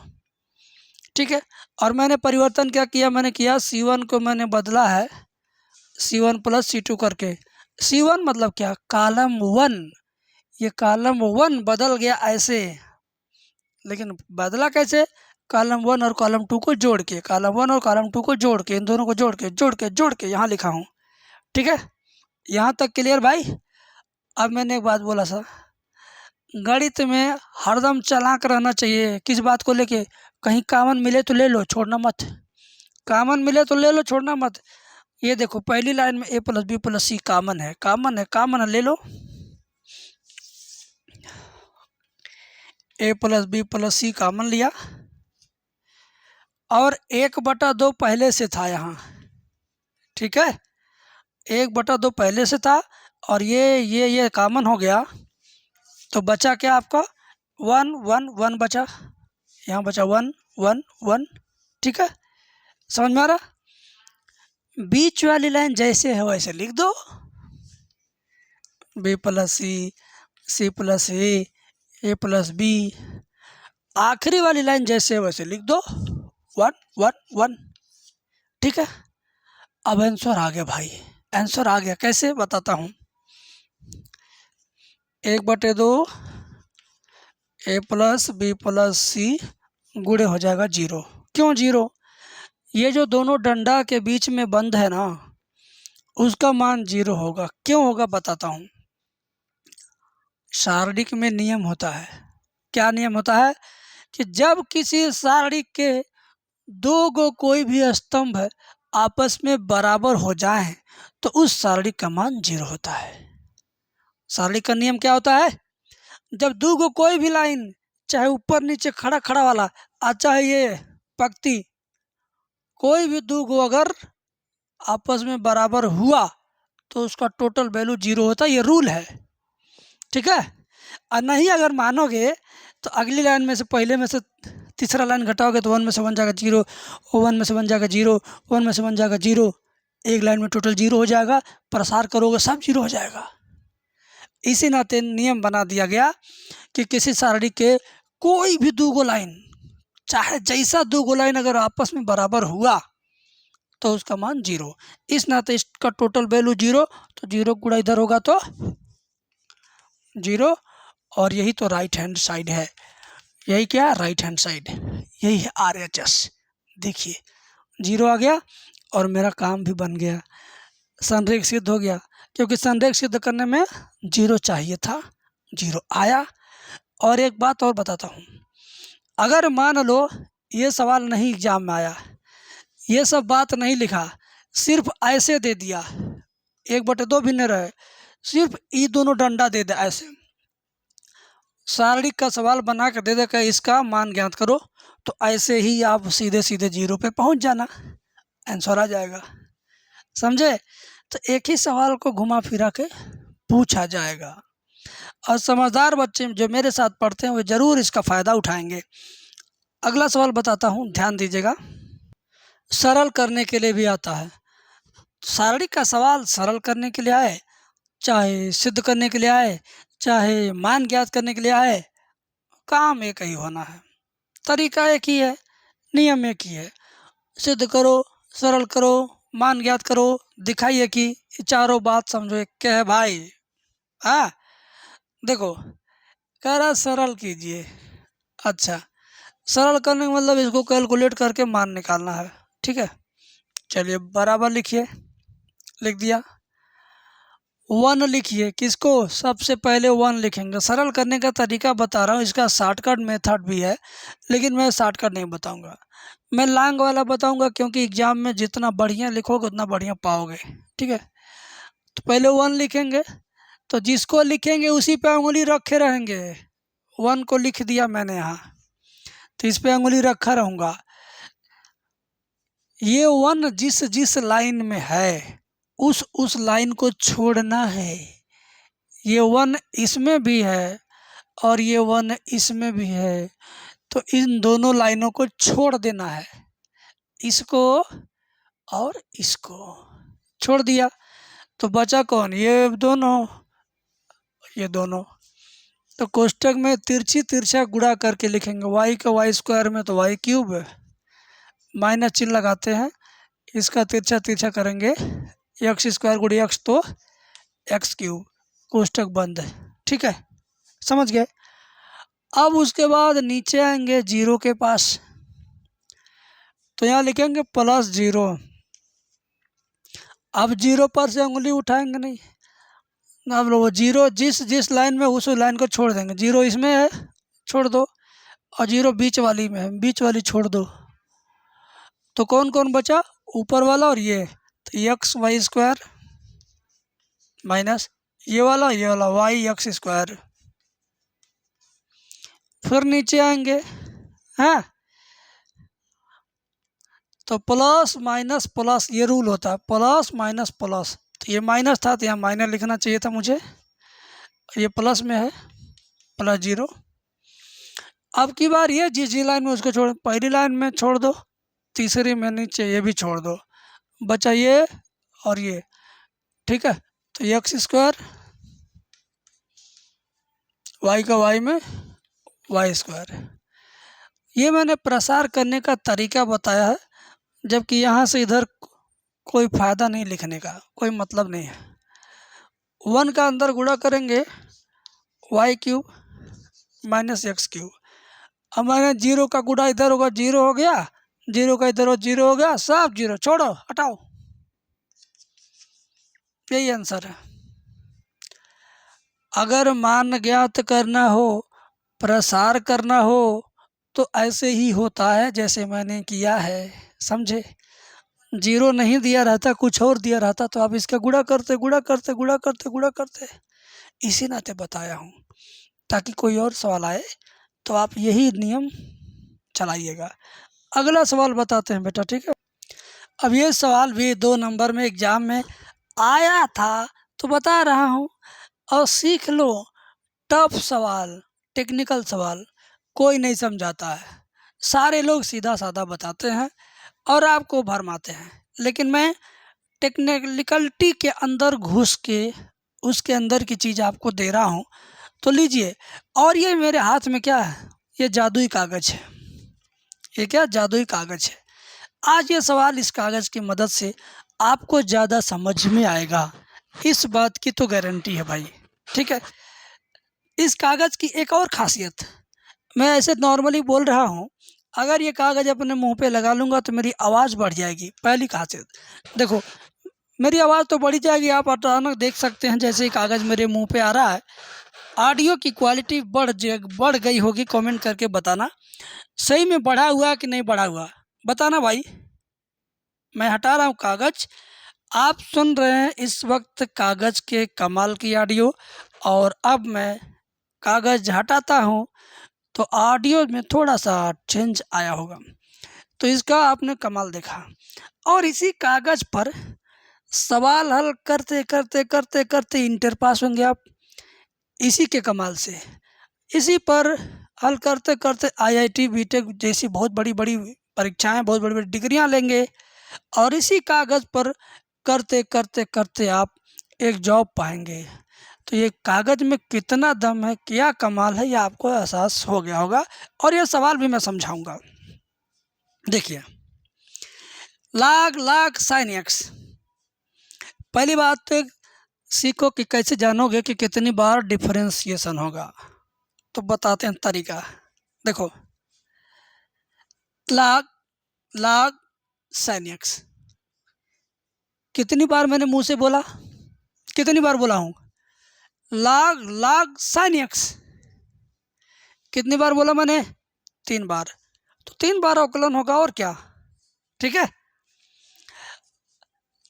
ठीक है। और मैंने परिवर्तन क्या किया, मैंने किया C1 को मैंने बदला है C1 प्लस C2 करके। C1 मतलब क्या, कॉलम 1, ये कॉलम 1 बदल गया ऐसे, लेकिन बदला कैसे, कॉलम 1 और कॉलम 2 को जोड़ के, कॉलम 1 और कॉलम 2 को जोड़ के, इन दोनों को जोड़ के यहाँ लिखा हूँ, ठीक है। यहाँ तक क्लियर भाई? अब मैंने एक बात बोला सा, गणित में हरदम चालाक रहना चाहिए। किस बात को लेके, कहीं कॉमन मिले तो ले लो, छोड़ना मत, कॉमन मिले तो ले लो, छोड़ना मत। ये देखो पहली लाइन में ए प्लस बी प्लस सी कॉमन है, कॉमन है, ले लो, ए प्लस बी प्लस सी कॉमन लिया, और 1/2 पहले से था यहाँ, ठीक है, 1/2 पहले से था, और ये कॉमन हो गया, तो बचा क्या आपका वन वन वन बचा, यहाँ बचा वन वन वन। ठीक है, समझ में आ रहा? बीच वाली लाइन जैसे है वैसे लिख दो, बी प्लस सी प्लस ए प्लस बी। आखिरी वाली लाइन जैसे है वैसे लिख दो, वन वन वन। ठीक है, अब आंसर आ गया भाई, आंसर आ गया। कैसे बताता हूँ, 1/2 ए प्लस बी प्लस सी गुणे हो जाएगा 0। क्यों 0? ये जो दोनों डंडा के बीच में बंद है ना, उसका मान 0 होगा। क्यों होगा बताता हूँ। सारणिक में नियम होता है, क्या नियम होता है कि जब किसी सारणिक के दो गो कोई भी स्तंभ आपस में बराबर हो जाएं तो उस सारणिक का मान 0 होता है। सारणिक का नियम क्या होता है, जब दो गो कोई भी लाइन, चाहे ऊपर नीचे खड़ा खड़ा वाला चाहे ये पंक्ति, कोई भी दो गो अगर आपस में बराबर हुआ तो उसका टोटल वैल्यू 0 होता है। ये रूल है। ठीक है, और नहीं अगर मानोगे तो अगली लाइन में से, पहले में से तीसरा लाइन घटाओगे तो 1 में से 1 जाएगा 0, 1 में से 1 जाएगा 0, 1 में से 1 जाएगा 0। एक लाइन में टोटल 0 हो जाएगा, प्रसार करोगे सब 0 हो जाएगा। इसी नाते नियम बना दिया गया कि किसी सारणी के कोई भी दो गो लाइन, चाहे जैसा दो गो लाइन अगर आपस में बराबर हुआ तो उसका मान 0। इस नाते इसका टोटल वैल्यू 0, तो 0 गुणा इधर होगा तो 0। और यही तो राइट हैंड साइड है, यही क्या, राइट हैंड साइड, यही है RHS। देखिए 0 आ गया और मेरा काम भी बन गया, संरेख सिद्ध हो गया। क्योंकि संरेख सिद्ध करने में 0 चाहिए था, 0 आया। और एक बात और बताता हूँ, अगर मान लो ये सवाल नहीं एग्जाम में आया, ये सब बात नहीं लिखा, सिर्फ ऐसे दे दिया, 1/2 भी नहीं रहे, सिर्फ ये दोनों डंडा दे दे, ऐसे सारणिक का सवाल बना कर दे दे कर इसका मान ज्ञात करो, तो ऐसे ही आप सीधे सीधे 0 पे पहुंच जाना, आंसर आ जाएगा। समझे? तो एक ही सवाल को घुमा फिरा के पूछा जाएगा, और समझदार बच्चे जो मेरे साथ पढ़ते हैं वो ज़रूर इसका फ़ायदा उठाएंगे। अगला सवाल बताता हूँ, ध्यान दीजिएगा। सरल करने के लिए भी आता है। सारणिक का सवाल सरल करने के लिए आए, चाहे सिद्ध करने के लिए आए, चाहे मान ज्ञात करने के लिए आए, काम एक ही होना है, तरीका एक ही है, नियम एक ही है। सिद्ध करो, सरल करो, मान ज्ञात करो, दिखाइए कि ये चारों बात समझो एक क्या है भाई। हाँ देखो, कह रहा सरल कीजिए। अच्छा, सरल करने का मतलब इसको कैलकुलेट करके मान निकालना है। ठीक है, चलिए बराबर लिखिए, लिख दिया। 1 लिखिए, किसको, सबसे पहले 1 लिखेंगे। सरल करने का तरीका बता रहा हूँ, इसका शॉर्टकट मेथड भी है, लेकिन मैं शॉर्टकट नहीं बताऊँगा, मैं लॉन्ग वाला बताऊँगा, क्योंकि एग्जाम में जितना बढ़िया लिखोगे उतना बढ़िया पाओगे। ठीक है, तो पहले 1 लिखेंगे, तो जिसको लिखेंगे उसी पे उंगली रखे रहेंगे। 1 को लिख दिया मैंने यहाँ, तो इस पे उंगली रखा रहूँगा। ये 1 जिस जिस लाइन में है उस लाइन को छोड़ना है। ये 1 इसमें भी है और ये 1 इसमें भी है, तो इन दोनों लाइनों को छोड़ देना है, इसको और इसको छोड़ दिया, तो बचा कौन, ये दोनों, ये दोनों। तो कोष्टक में तिरछी तिरछा गुणा करके लिखेंगे, y का y स्क्वायर में तो y क्यूब, माइनस चिन्ह लगाते हैं, इसका तिरछा तिरछा करेंगे, x स्क्वायर गुणा x तो x क्यूब, कोष्टक बंद है। ठीक है, समझ गए? अब उसके बाद नीचे आएंगे 0 के पास, तो यहाँ लिखेंगे +0। अब 0 पर से उंगली उठाएंगे नहीं, अब वो 0 जिस जिस लाइन में उस लाइन को छोड़ देंगे। 0 इसमें है, छोड़ दो, और 0 बीच वाली में है, बीच वाली छोड़ दो, तो कौन कौन बचा, ऊपर वाला और ये, तो एक्स वाई स्क्वायर माइनस ये वाला वाई एक्स स्क्वायर। फिर नीचे आएंगे, हाँ, तो प्लस माइनस प्लस, ये रूल होता है, प्लस माइनस प्लस, तो ये माइनस था तो यहाँ माइनस लिखना चाहिए था मुझे, ये प्लस में है, +0। अब की बार ये जिस लाइन में उसको छोड़, पहली लाइन में छोड़ दो, तीसरी में नीचे ये भी छोड़ दो, बचा ये और ये। ठीक है, तो एक्स स्क्वायर, वाई का वाई में वाई स्क्वायर। ये मैंने प्रसार करने का तरीका बताया है, जबकि यहाँ से इधर कोई फ़ायदा नहीं लिखने का, कोई मतलब नहीं है। 1 का अंदर गुणा करेंगे y cube minus x cube. अब मैंने 0 का गुणा इधर होगा, 0 हो गया, 0 का इधर हो 0 हो गया, सब 0, छोड़ो हटाओ, यही आंसर है। अगर मान ज्ञात करना हो, प्रसार करना हो, तो ऐसे ही होता है जैसे मैंने किया है, समझे। 0 नहीं दिया रहता, कुछ और दिया रहता, तो आप इसका गुणा करते गुणा करते गुणा करते गुणा करते। इसी नाते बताया हूँ, ताकि कोई और सवाल आए तो आप यही नियम चलाइएगा। अगला सवाल बताते हैं बेटा, ठीक है। अब ये सवाल भी 2 नंबर में एग्जाम में आया था, तो बता रहा हूँ, और सीख लो। टफ सवाल, टेक्निकल सवाल कोई नहीं समझाता है, सारे लोग सीधा साधा बताते हैं और आपको भरमाते हैं, लेकिन मैं टेक्निकलिटी के अंदर घुस के उसके अंदर की चीज़ आपको दे रहा हूँ। तो लीजिए, और ये मेरे हाथ में क्या है, ये जादुई कागज़ है। ये क्या, जादुई कागज़ है। आज ये सवाल इस कागज़ की मदद से आपको ज़्यादा समझ में आएगा, इस बात की तो गारंटी है भाई, ठीक है। इस कागज़ की एक और ख़ासियत, मैं ऐसे नॉर्मली बोल रहा हूँ, अगर ये कागज़ अपने मुंह पे लगा लूँगा तो मेरी आवाज़ बढ़ जाएगी। पहली खासियत देखो, मेरी आवाज़ तो बढ़ी जाएगी, आप अचानक देख सकते हैं जैसे ही कागज़ मेरे मुंह पे आ रहा है। ऑडियो की क्वालिटी बढ़ गई होगी, कमेंट करके बताना सही में बढ़ा हुआ कि नहीं बढ़ा हुआ, बताना भाई। मैं हटा रहा हूँ कागज़, आप सुन रहे हैं इस वक्त कागज़ के कमाल की ऑडियो, और अब मैं कागज़ हटाता हूँ तो ऑडियो में थोड़ा सा चेंज आया होगा, तो इसका आपने कमाल देखा। और इसी कागज़ पर सवाल हल करते करते करते करते इंटर पास होंगे आप, इसी के कमाल से। इसी पर हल करते करते आईआईटी बीटेक जैसी बहुत बड़ी बड़ी परीक्षाएं, बहुत बड़ी बड़ी डिग्रियां लेंगे, और इसी कागज़ पर करते करते करते आप एक जॉब पाएंगे। तो ये कागज़ में कितना दम है, क्या कमाल है, ये आपको एहसास हो गया होगा। और ये सवाल भी मैं समझाऊंगा। देखिए, लाग साइन एक्स, पहली बात तो सीखो कि कैसे जानोगे कि कितनी बार डिफरेंशिएशन होगा, तो बताते हैं तरीका। देखो, लाग साइन एक्स, कितनी बार मैंने मुंह से बोला, कितनी बार बोला हूँ, लाग साइन एक्स, कितनी बार बोला मैंने, 3 बार। तो 3 बार अवकलन होगा, और क्या, ठीक है।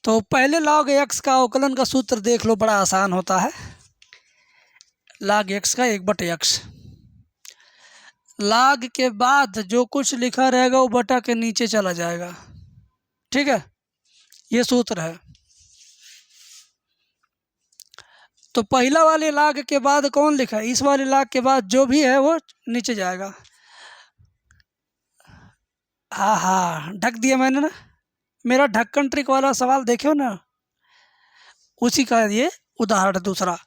तो पहले log x का अवकलन का सूत्र देख लो, बड़ा आसान होता है। log x का 1/x, log के बाद जो कुछ लिखा रहेगा वो बटा के नीचे चला जाएगा, ठीक है, ये सूत्र है। तो पहला वाले log के बाद कौन लिखा है, इस वाले log के बाद जो भी है वो नीचे जाएगा। हाँ, ढक दिया मैंने ना, मेरा ढक्कन ट्रिक वाला सवाल देखो ना, उसी का ये उदाहरण दूसरा।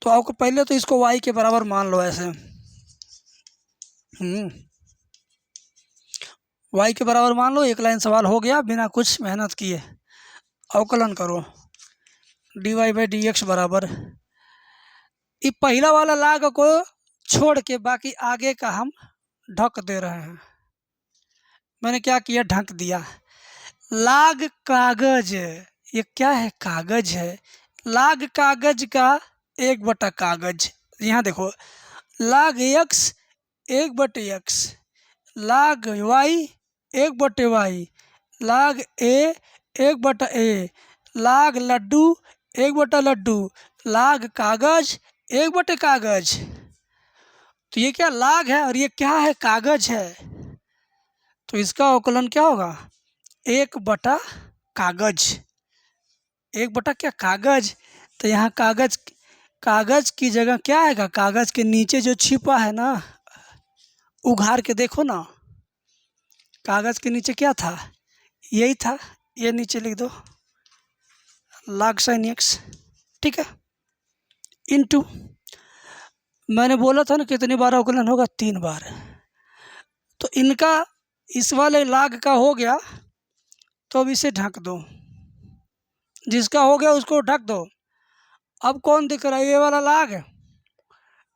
तो आपको पहले तो इसको y के बराबर मान लो ऐसे, y के बराबर मान लो, एक लाइन सवाल हो गया बिना कुछ मेहनत किए। अवकलन करो, dy/dx बराबर, ये पहला वाला log को छोड़ के बाकी आगे का हम ढक दे रहे हैं। मैंने क्या किया, ढक दिया। log कागज, ये क्या है, कागज है। log कागज का 1 कागज, यहाँ देखो, log x 1/x, log y 1/y, log a 1/a, log Laddu 1/लड्डू, log कागज 1/कागज। तो ये क्या log है और ये क्या है, कागज है। तो इसका अवकलन क्या होगा, 1/कागज, 1/ क्या, कागज। तो यहाँ कागज की जगह क्या आएगा, कागज के नीचे जो छिपा है ना उघार के देखो ना, कागज़ के नीचे क्या था, यही था। ये नीचे लिख दो log sin x, ठीक है, इनटू, मैंने बोला था ना कितनी बार अवकलन होगा, 3 बार। तो इनका इस वाले लाग का हो गया, तो अब इसे ढक दो, जिसका हो गया उसको ढक दो। अब कौन दिख रहा है, ये वाला लाग,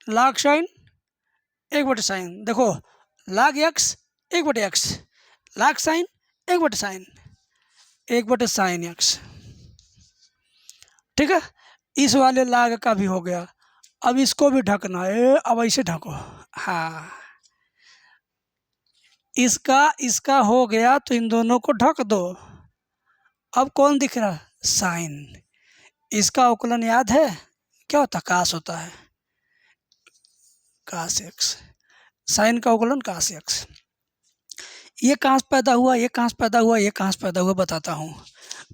लाग साइन 1/sin, देखो लाग x 1/x, लाग साइन 1/sin, 1/sin x, ठीक है। इस वाले लाग का भी हो गया, अब इसको भी ढकना है। अब ऐसे ढको, हाँ, इसका हो गया, तो इन दोनों को ढक दो। अब कौन दिख रहा, साइन। इसका अवकलन याद है, क्या होता, कास होता है, कास एक्स। साइन का अवकलन कास एक्स। ये कहाँ से पैदा हुआ, ये कहाँ से पैदा हुआ, ये कहाँ से पैदा हुआ, बताता हूँ।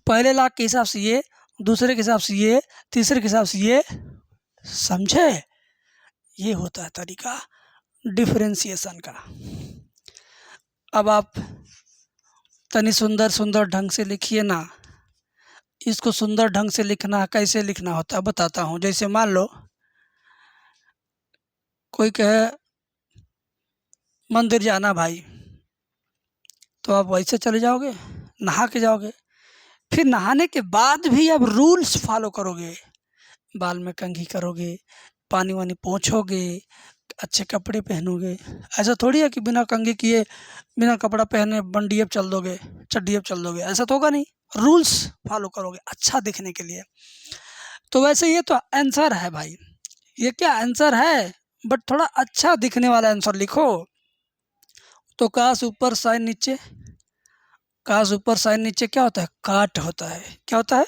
पहले लाग के हिसाब से ये, दूसरे के हिसाब से ये, तीसरे के हिसाब से ये, समझे। ये होता है तरीका डिफरेंशिएशन का। अब आप तनी सुंदर सुंदर ढंग से लिखिए ना। इसको सुंदर ढंग से लिखना, कैसे लिखना होता है बताता हूँ। जैसे मान लो कोई कहे मंदिर जाना भाई, तो आप वैसे चले जाओगे, नहा के जाओगे। फिर नहाने के बाद भी आप रूल्स फॉलो करोगे, बाल में कंघी करोगे, पानी वानी पोंछोगे, अच्छे कपड़े पहनोगे। ऐसा थोड़ी है कि बिना कंघी किए, बिना कपड़ा पहने बंडी अब चल दोगे, चड्डी अब चल दोगे, ऐसा तो होगा नहीं। रूल्स फॉलो करोगे अच्छा दिखने के लिए। तो वैसे ये तो आंसर है भाई, ये क्या आंसर है, बट थोड़ा अच्छा दिखने वाला आंसर लिखो। तो काश ऊपर साइन नीचे, काश ऊपर साइन नीचे क्या होता है, काट होता है। क्या होता है,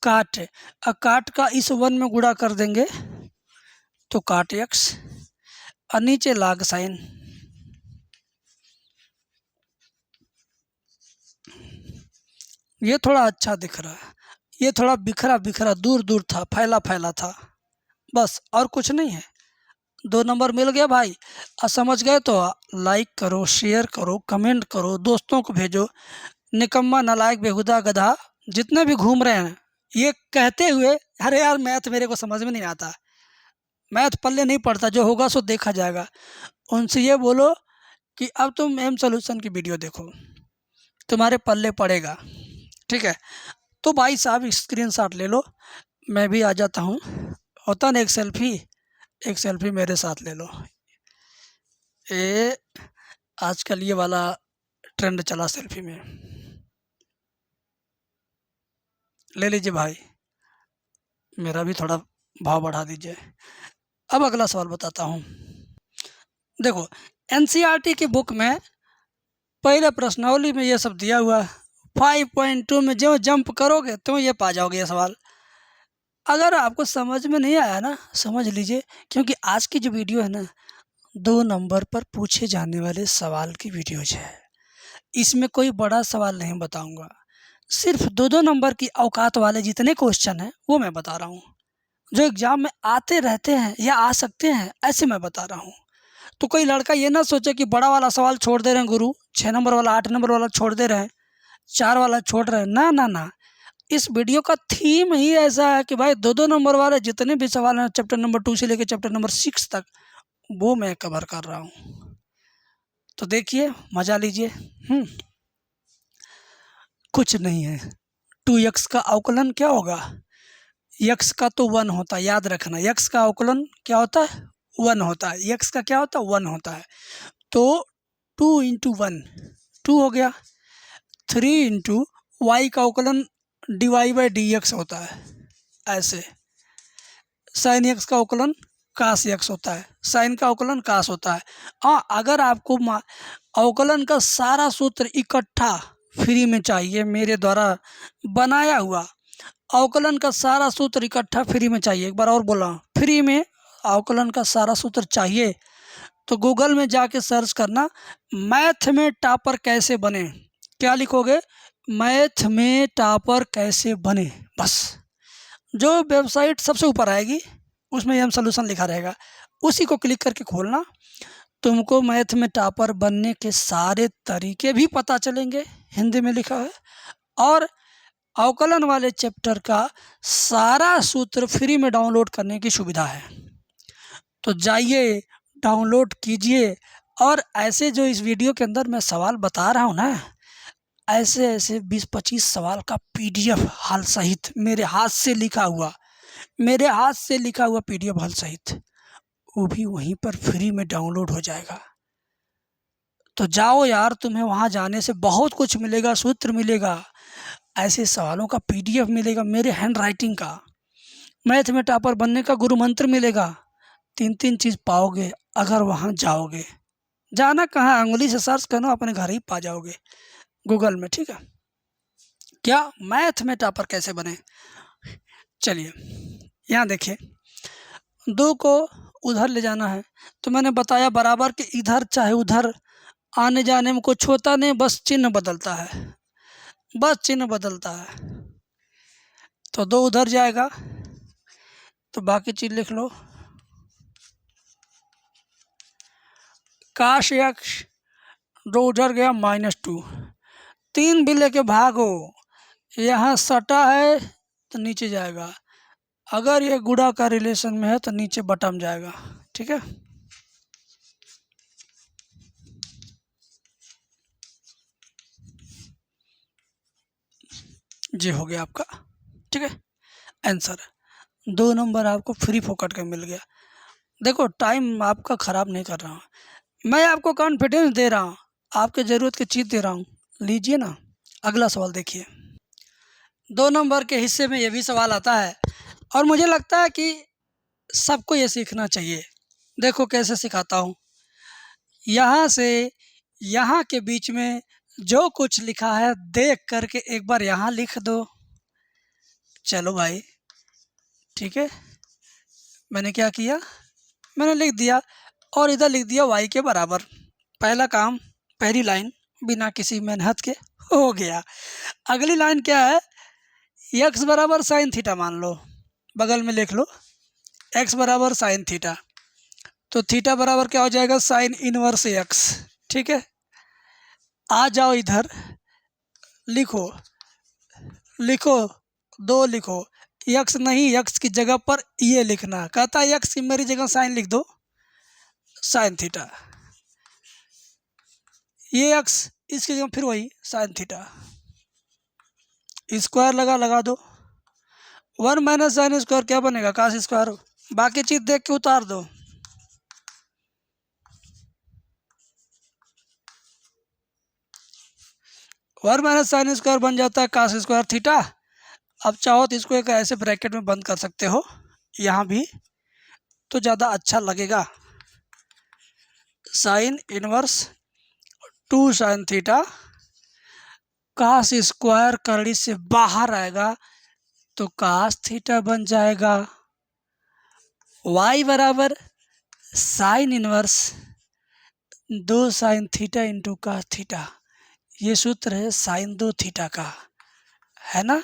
काट। अब काट का इस 1 में गुणा कर देंगे तो काट एक्स, और नीचे लाग साइन। ये थोड़ा अच्छा दिख रहा है, ये थोड़ा बिखरा बिखरा दूर दूर था, फैला फैला था, बस और कुछ नहीं है। 2 नंबर मिल गया भाई। और समझ गए तो लाइक करो, शेयर करो, कमेंट करो, दोस्तों को भेजो। निकम्मा, नालायक, बेहुदा, गधा जितने भी घूम रहे हैं, ये कहते हुए अरे यार मैथ मेरे को समझ में नहीं आता, मैथ पल्ले नहीं पड़ता, जो होगा सो देखा जाएगा, उनसे ये बोलो कि अब तुम एम सॉल्यूशन की वीडियो देखो, तुम्हारे पल्ले पड़ेगा, ठीक है। तो भाई साहब स्क्रीनशॉट ले लो, मैं भी आ जाता हूँ। होता ना एक सेल्फी मेरे साथ ले लो। ये आजकल ये वाला ट्रेंड चला सेल्फी में, ले लीजिए भाई, मेरा भी थोड़ा भाव बढ़ा दीजिए। अब अगला सवाल बताता हूँ। देखो एनसीईआरटी की बुक में पहले प्रश्नावली में ये सब दिया हुआ है। 5.2 में जो जंप करोगे तो ये पा जाओगे ये सवाल। अगर आपको समझ में नहीं आया ना, समझ लीजिए, क्योंकि आज की जो वीडियो है ना 2 नंबर पर पूछे जाने वाले सवाल की वीडियोज है। इसमें कोई बड़ा सवाल नहीं बताऊंगा, सिर्फ 2 नंबर की औकात वाले जितने क्वेश्चन हैं वो मैं बता रहा हूँ, जो एग्जाम में आते रहते हैं या आ सकते हैं, ऐसे मैं बता रहा हूँ। तो कोई लड़का ये ना सोचे कि बड़ा वाला सवाल छोड़ दे रहे हैं गुरु, 6 नंबर वाला 8 नंबर वाला छोड़ दे रहे हैं, 4 वाला छोड़ रहे हैं, ना ना ना। इस वीडियो का थीम ही ऐसा है कि भाई 2 नंबर वाले जितने भी सवाल हैं चैप्टर नंबर 2 से लेकर चैप्टर नंबर 6 तक, वो मैं कवर कर रहा हूँ। तो देखिए मजा लीजिए। कुछ नहीं है, 2x का अवकलन क्या होगा, x का तो 1 होता है, याद रखना, x का अवकलन क्या होता है, 1 होता है, x का क्या होता है, 1 होता है। तो 2 × 1 2 हो गया। 3 × y का अवकलन dy/dx होता है, ऐसे। साइन x का अवकलन कास x होता है, साइन का अवकलन कास होता है। हाँ, अगर आपको अवकलन का सारा सूत्र इकट्ठा फ्री में चाहिए, मेरे द्वारा बनाया हुआ अवकलन का सारा सूत्र इकट्ठा फ्री में चाहिए, एक बार और बोला, फ्री में अवकलन का सारा सूत्र चाहिए, तो गूगल में जाके सर्च करना मैथ में टॉपर कैसे बने। क्या लिखोगे, मैथ में टॉपर कैसे बने, बस। जो वेबसाइट सबसे ऊपर आएगी उसमें एम सॉल्यूशन लिखा रहेगा, उसी को क्लिक करके खोलना। तुमको मैथ में टॉपर बनने के सारे तरीके भी पता चलेंगे, हिंदी में लिखा है, और अवकलन वाले चैप्टर का सारा सूत्र फ्री में डाउनलोड करने की सुविधा है। तो जाइए डाउनलोड कीजिए, और ऐसे जो इस वीडियो के अंदर मैं सवाल बता रहा हूँ ना, ऐसे ऐसे 20-25 सवाल का PDF हल सहित मेरे हाथ से लिखा हुआ PDF हल सहित, वो भी वहीं पर फ्री में डाउनलोड हो जाएगा। तो जाओ यार, तुम्हें वहाँ जाने से बहुत कुछ मिलेगा, सूत्र मिलेगा, ऐसे सवालों का PDF मिलेगा, मेरे हैंड राइटिंग का, मैथ में टॉपर बनने का गुरु मंत्र मिलेगा। 3 चीज़ पाओगे अगर वहाँ जाओगे। जाना कहाँ, अंगुली से सर्च करना, अपने घर ही पा जाओगे गूगल में, ठीक है। क्या मैथ में टॉपर कैसे बने, चलिए यहाँ देखिए। 2 को उधर ले जाना है, तो मैंने बताया बराबर के इधर चाहे उधर आने जाने में कुछ होता नहीं, बस चिन्ह बदलता है, तो 2 उधर जाएगा तो बाकी चीज़ लिख लो। काश x 2 उधर गया -2, 3 भी लेके भागो, यहाँ सटा है तो नीचे जाएगा, अगर ये गुणा का रिलेशन में है तो नीचे बटम जाएगा, ठीक है। ये हो गया आपका, ठीक है, आंसर। 2 नंबर आपको फ्री फोकट का मिल गया। देखो टाइम आपका ख़राब नहीं कर रहा हूँ, मैं आपको कॉन्फिडेंस दे रहा हूँ, आपके ज़रूरत की चीज़ दे रहा हूँ, लीजिए ना। अगला सवाल देखिए। 2 नंबर के हिस्से में ये भी सवाल आता है, और मुझे लगता है कि सबको ये सीखना चाहिए। देखो कैसे सिखाता हूँ। यहाँ से यहाँ के बीच में जो कुछ लिखा है देख करके एक बार यहाँ लिख दो। चलो भाई, ठीक है, मैंने क्या किया, मैंने लिख दिया, और इधर लिख दिया y के बराबर। पहला काम, पहली लाइन बिना किसी मेहनत के हो गया। अगली लाइन क्या है, x बराबर साइन थीटा मान लो, बगल में लिख लो x बराबर साइन थीटा, तो थीटा बराबर क्या हो जाएगा, साइन इनवर्स x, ठीक है। आ जाओ इधर, लिखो 2 लिखो, x नहीं, x की जगह पर ये लिखना, कहता है x की मेरी जगह साइन लिख दो, साइन थीटा, ये x इसकी जगह फिर वही साइन थीटा, स्क्वायर लगा दो, 1 माइनस साइन स्क्वायर क्या बनेगा, कास स्क्वायर। बाकी चीज़ देख के उतार दो। वन माइनस साइन स्क्वायर बन जाता है कास स्क्वायर थीटा। अब चाहो तो इसको एक ऐसे ब्रैकेट में बंद कर सकते हो, यहाँ भी, तो ज़्यादा अच्छा लगेगा। Sine inverse 2 sine theta, cos square करड़ी से बाहर आएगा तो कास थीटा बन जाएगा। y बराबर sine inverse 2 sine theta into cos theta, ये सूत्र है साइन 2 थीटा का, है ना।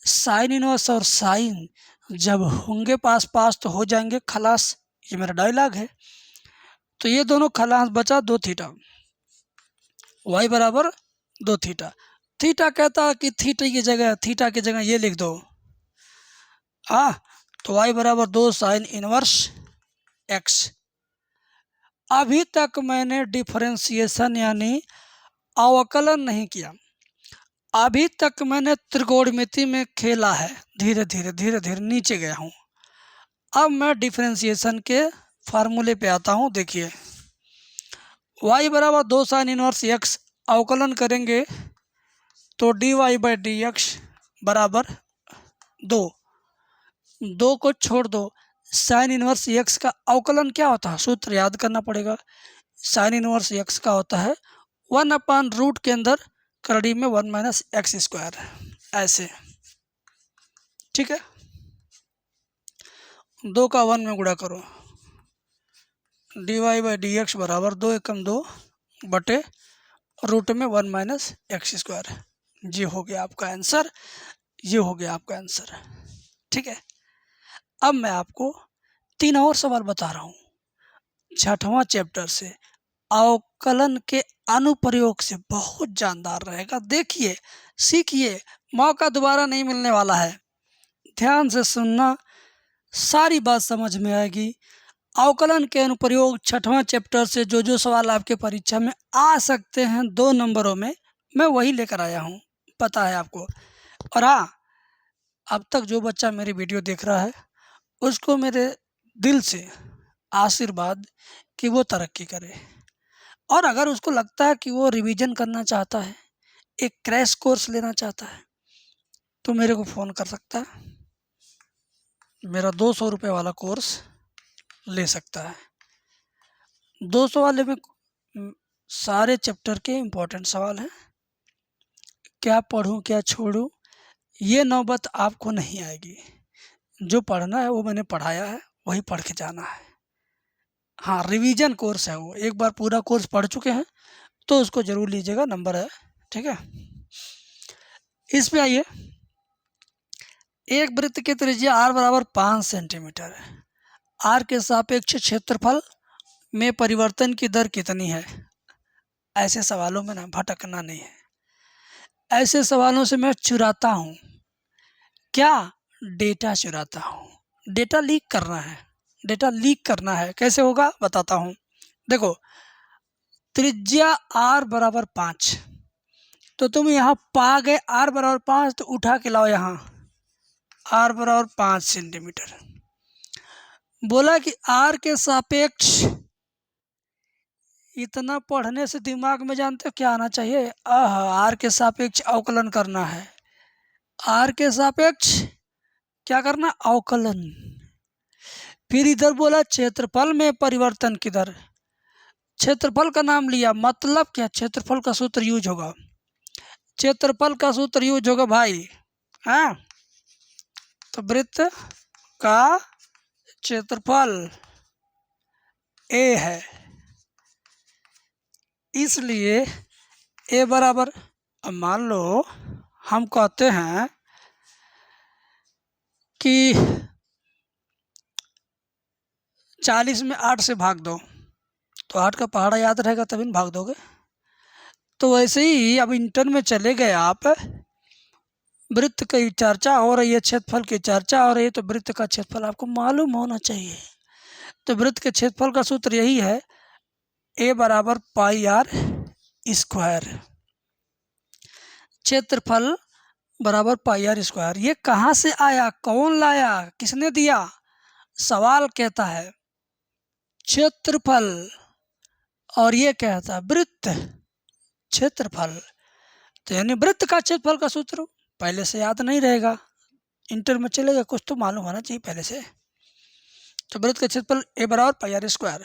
साइन इनवर्स और साइन जब होंगे पास पास तो हो जाएंगे खलास, ये मेरा डायलॉग है। तो ये दोनों खलास बचा 2 थीटा, y बराबर 2 थीटा। थीटा कहता है कि थीटा की जगह ये लिख दो, तो y बराबर 2 साइन इनवर्स x। अभी तक मैंने डिफरेंशिएशन यानी अवकलन नहीं किया, अभी तक मैंने त्रिकोणमिति में खेला है, धीरे धीरे नीचे गया हूँ। अब मैं डिफरेंशिएशन के फार्मूले पे आता हूँ। देखिए y बराबर 2 साइन इनवर्स x, अवकलन करेंगे तो dy/dx बराबर 2 को छोड़ दो। साइन इनवर्स x का अवकलन क्या होता है, सूत्र याद करना पड़ेगा। साइन इनवर्स x का होता है 1/रूट के अंदर करड़ी में 1 माइनस एक्स स्क्वायर, ऐसे, ठीक है। 2 का 1 में गुणा करो, dy/dx बराबर 2 एकम 2 बटे रूट में 1 माइनस एक्स स्क्वायर। ये हो गया आपका आंसर, ठीक है। अब मैं आपको 3 और सवाल बता रहा हूँ। छठवां चैप्टर से अवकलन के अनुप्रयोग से बहुत जानदार रहेगा। देखिए, सीखिए, मौका दोबारा नहीं मिलने वाला है। ध्यान से सुनना, सारी बात समझ में आएगी। अवकलन के अनुप्रयोग छठवां चैप्टर से जो सवाल आपके परीक्षा में आ सकते हैं 2 नंबरों में, मैं वही लेकर आया हूँ, पता है आपको। और हाँ, अब तक जो बच्चा मेरी वीडियो देख रहा है उसको मेरे दिल से आशीर्वाद कि वो तरक्की करे। और अगर उसको लगता है कि वो रिवीजन करना चाहता है, एक क्रैश कोर्स लेना चाहता है, तो मेरे को फ़ोन कर सकता है। मेरा 200 रुपये वाला कोर्स ले सकता है। 200 वाले में सारे चैप्टर के इम्पोर्टेंट सवाल हैं। क्या पढ़ूं क्या छोड़ूं, ये नौबत आपको नहीं आएगी। जो पढ़ना है वो मैंने पढ़ाया है, वही पढ़ के जाना है। हाँ, रिवीजन कोर्स है वो। एक बार पूरा कोर्स पढ़ चुके हैं तो उसको ज़रूर लीजिएगा, नंबर है, ठीक है। इस पे आइए। एक वृत्त की त्रिज्या r बराबर 5 सेंटीमीटर है। r के सापेक्ष क्षेत्रफल में परिवर्तन की दर कितनी है? ऐसे सवालों में ना भटकना नहीं है। ऐसे सवालों से मैं चुराता हूँ। क्या? डेटा चुराता हूँ। डेटा लीक करना है। डेटा लीक करना है। कैसे होगा बताता हूँ। देखो, त्रिज्या r बराबर 5, तो तुम यहाँ पा गए r बराबर 5, तो उठा के लाओ यहाँ r बराबर 5 सेंटीमीटर। बोला कि r के सापेक्ष, इतना पढ़ने से दिमाग में जानते हो क्या आना चाहिए? r के सापेक्ष अवकलन करना है। r के सापेक्ष क्या करना? अवकलन। फिर इधर बोला क्षेत्रफल में परिवर्तन की दर। क्षेत्रफल का नाम लिया, मतलब क्या? क्षेत्रफल का सूत्र यूज होगा। क्षेत्रफल का सूत्र यूज होगा भाई, हाँ। तो वृत्त का क्षेत्रफल a है, इसलिए a बराबर, अब मान लो हम कहते हैं कि 40 में 8 से भाग दो, तो 8 का पहाड़ा याद रहेगा तभी न भाग दोगे। तो वैसे ही अब इंटर में चले गए आप, वृत्त की चर्चा हो रही है, क्षेत्रफल की चर्चा हो रही है, तो वृत्त का क्षेत्रफल आपको मालूम होना चाहिए। तो वृत्त के क्षेत्रफल का सूत्र यही है, a बराबर पाई आर स्क्वायर। क्षेत्रफल बराबर पाई आर स्क्वायर। ये कहाँ से आया? कौन लाया? किसने दिया? सवाल कहता है क्षेत्रफल, और ये कहता है वृत्त क्षेत्रफल। तो यानी वृत्त का क्षेत्रफल का सूत्र पहले से याद नहीं रहेगा, इंटर में चलेगा, कुछ तो मालूम होना चाहिए पहले से। तो वृत्त का क्षेत्रफल a बराबर पाई आर स्क्वायर।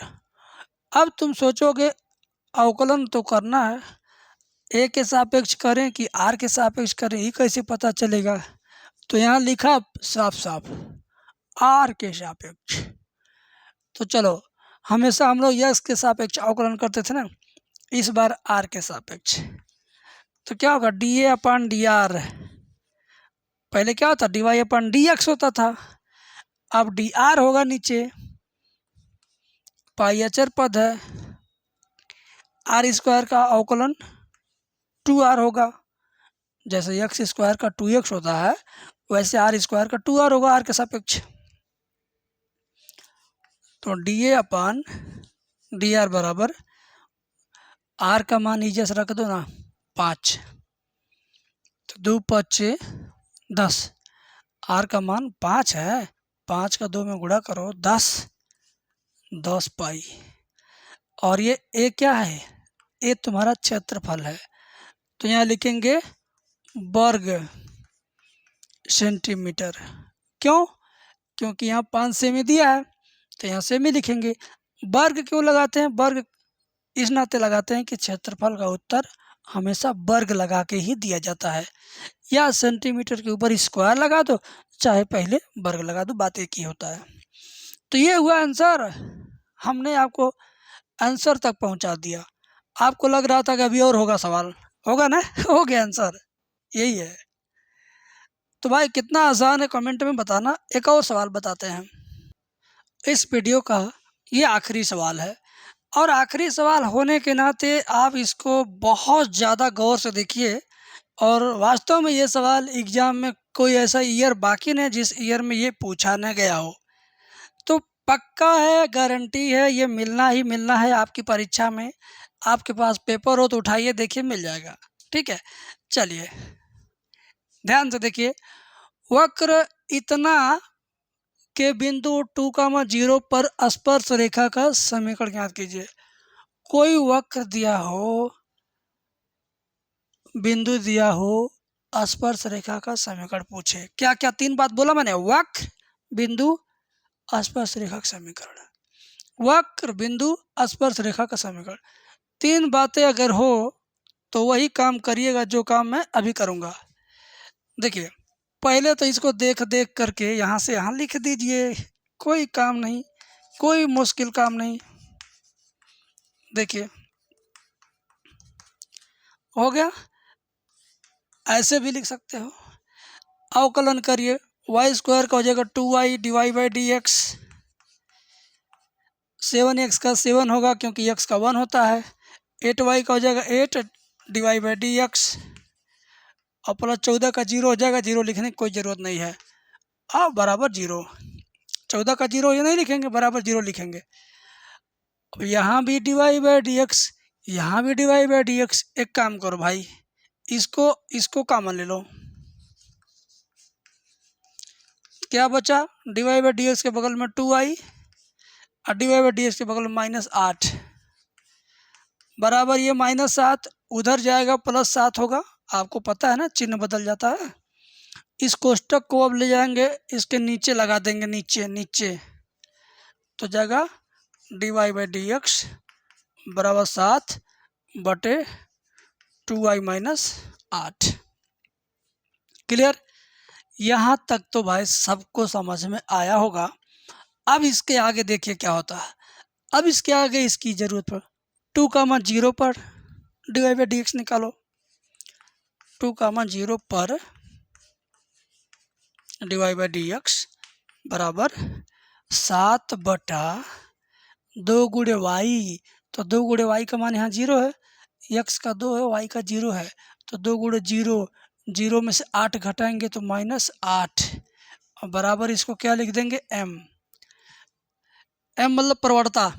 अब तुम सोचोगे अवकलन तो करना है, a के सापेक्ष करें कि r के सापेक्ष करें, ये कैसे पता चलेगा? तो यहाँ लिखा साफ साफ r के सापेक्ष। तो चलो, हमेशा हम लोग यस के सापेक्ष अवकलन करते थे ना, इस बार r के सापेक्ष। तो क्या होगा? dA अपन dr, पहले क्या होता? dy अपन dx होता था, अब dr होगा नीचे, पाई अचर पद है, r स्क्वायर का अवकलन 2r होगा। जैसे x स्क्वायर का 2x होता है, वैसे r स्क्वायर का 2r होगा r के सापेक्ष। तो dA अपन dr बराबर, r का मान नीचे से रख दो ना 5, तो 2 5 10, r का मान 5 है, 5 का 2 में गुणा करो 10 पाई। और ये a क्या है? a तुम्हारा क्षेत्रफल है, तो यहाँ लिखेंगे वर्ग सेंटीमीटर। क्यों? क्योंकि यहाँ 5 सेमी दिया है, तो यहाँ सेमी लिखेंगे। वर्ग क्यों लगाते हैं? वर्ग इस नाते लगाते हैं कि क्षेत्रफल का उत्तर हमेशा वर्ग लगा के ही दिया जाता है, या सेंटीमीटर के ऊपर स्क्वायर लगा दो, चाहे पहले वर्ग लगा दो, बात एक ही होता है। तो ये हुआ आंसर। हमने आपको आंसर तक पहुंचा दिया। आपको लग रहा था कि अभी और होगा सवाल, होगा ना? हो गया आंसर, यही है। तो भाई कितना आसान है कमेंट में बताना। एक और सवाल बताते हैं। इस वीडियो का ये आखिरी सवाल है। और आखिरी सवाल होने के नाते आप इसको बहुत ज़्यादा गौर से देखिए। और वास्तव में ये सवाल एग्ज़ाम में कोई ऐसा ईयर बाकी नहीं जिस ईयर में ये पूछा न गया हो। तो पक्का है, गारंटी है, ये मिलना ही मिलना है आपकी परीक्षा में। आपके पास पेपर हो तो उठाइए, देखिए मिल जाएगा। ठीक है, चलिए ध्यान से देखिए। वक्र इतना के बिंदु 2,0 पर स्पर्श रेखा का समीकरण ज्ञात कीजिए। कोई वक्र दिया हो, बिंदु दिया हो, स्पर्श रेखा का समीकरण पूछे। क्या क्या 3 बात बोला मैंने? वक्र, बिंदु, स्पर्श रेखा का समीकरण। वक्र, बिंदु, स्पर्श रेखा का समीकरण, 3 बातें अगर हो तो वही काम करिएगा जो काम मैं अभी करूँगा। देखिए, पहले तो इसको देख देख करके यहाँ से यहाँ लिख दीजिए, कोई काम नहीं, कोई मुश्किल काम नहीं। देखिए हो गया। ऐसे भी लिख सकते हो। अवकलन करिए, y² का हो जाएगा 2y divide by D x. 7x का 7 होगा क्योंकि x का 1 होता है। 8y का हो जाएगा 8 डिवाइड बाई डी एक्स, और प्लस 14 का 0 हो जाएगा। 0 लिखने की कोई ज़रूरत नहीं है, बराबर 0। 14 का 0 ये नहीं लिखेंगे, बराबर 0 लिखेंगे। अब यहाँ भी डिवाइड बाई डी एक्स, यहाँ भी डिवाइड बाई डी एक्स। एक काम करो भाई, इसको कॉमन ले लो। क्या बचा? डिवाइड बाई डी एक्स के बगल में 2i और डिवाइड बाई डी एक्स के बगल में -8 बराबर ये -7 उधर जाएगा, +7 होगा। आपको पता है ना, चिन्ह बदल जाता है। इस कोष्टक को अब ले जाएंगे, इसके नीचे लगा देंगे, नीचे तो जाएगा डिवाइड बाई डी एक्स बराबर 7/2i - 8। क्लियर? यहाँ तक तो भाई सबको समझ में आया होगा। अब इसके आगे देखिए क्या होता है। अब इसके आगे इसकी ज़रूरत पर 2,0 पर डिवाइड बाई डी एक्स निकालो। 2,0 पर डिवाइड बाई डी एक्स बराबर 7/2 गुणे वाई। तो 2 गुणे वाई का मान यहाँ 0 है, x का 2 है, y का 0 है। तो 2 गुणे 0, 0 में से 8 घटाएंगे तो -8, और बराबर इसको क्या लिख देंगे? m। m मतलब प्रवणता।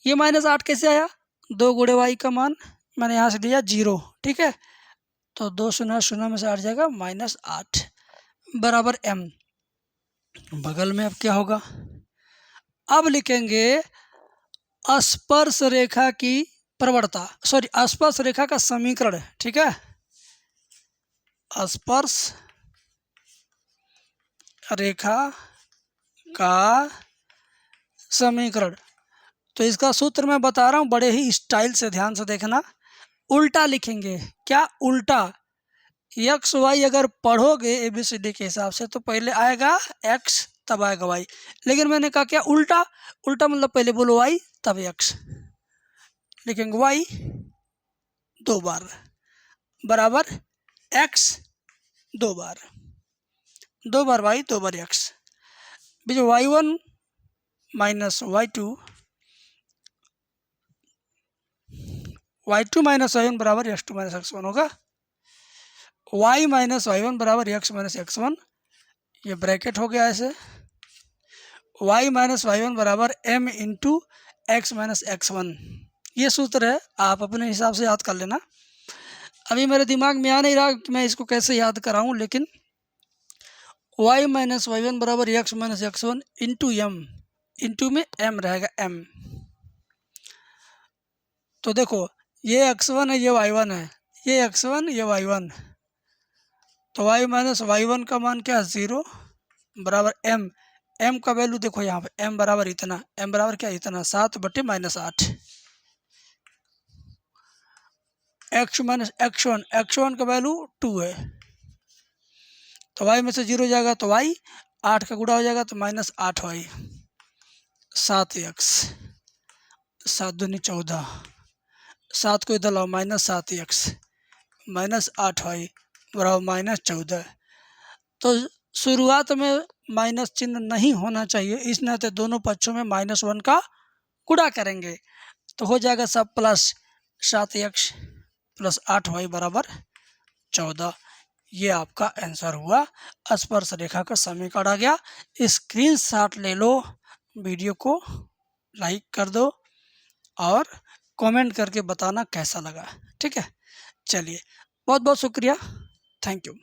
ये -8 कैसे आया? 2 गुणे वाई का मान मैंने यहाँ से लिया 0, ठीक है। तो 2 0 0 में से 8 जाएगा -8 बराबर m। बगल में अब क्या होगा? अब लिखेंगे स्पर्श रेखा की प्रवणता, सॉरी स्पर्श रेखा का समीकरण, ठीक है। स्पर्श रेखा का समीकरण। तो इसका सूत्र मैं बता रहा हूँ, बड़े ही स्टाइल से ध्यान से देखना। उल्टा लिखेंगे। क्या उल्टा? एक्स वाई अगर पढ़ोगे ABCD के हिसाब से तो पहले आएगा x तब आएगा y, लेकिन मैंने कहा क्या उल्टा? उल्टा मतलब पहले बोलो y तब x, लिखेंगे y 2 बार बराबर x 2 बार, 2 बार y 2 बार x। बीच y1 minus y2 minus y1 बराबर x2 माइनस x1 होगा। y माइनस y1 बराबर x माइनस x1, ये ब्रैकेट हो गया ऐसे। y माइनस y1 बराबर m into x minus x1, ये सूत्र है। आप अपने हिसाब से याद कर लेना। अभी मेरे दिमाग में आ नहीं रहा कि मैं इसको कैसे याद कराऊं, लेकिन y माइनस y1 बराबर x minus x1 into m, into में m रहेगा m। तो देखो ये x1 है, ये y1 है, ये x1 ये y1। तो y माइनस y1 का मान क्या है? 0 बराबर m। m का वैल्यू देखो यहाँ पे, m बराबर इतना, m बराबर क्या? इतना, 7/-8। x माइनस x1, x1 का वैल्यू 2 है, तो y में से 0 जाएगा तो y, 8 का गुणा हो जाएगा तो -8y, 7x, 7 दूनी 14, 7 को इधर लाओ -7x -8y बराबर -14। तो शुरुआत में माइनस चिन्ह नहीं होना चाहिए, इस नाते दोनों पक्षों में -1 का गुणा करेंगे तो हो जाएगा सब प्लस 7x प्लस 8y बराबर 14। ये आपका आंसर हुआ। स्पर्श रेखा का समीकरण आ गया। स्क्रीनशॉट ले लो, वीडियो को लाइक कर दो और कमेंट करके बताना कैसा लगा। ठीक है, चलिए बहुत बहुत शुक्रिया, थैंक यू।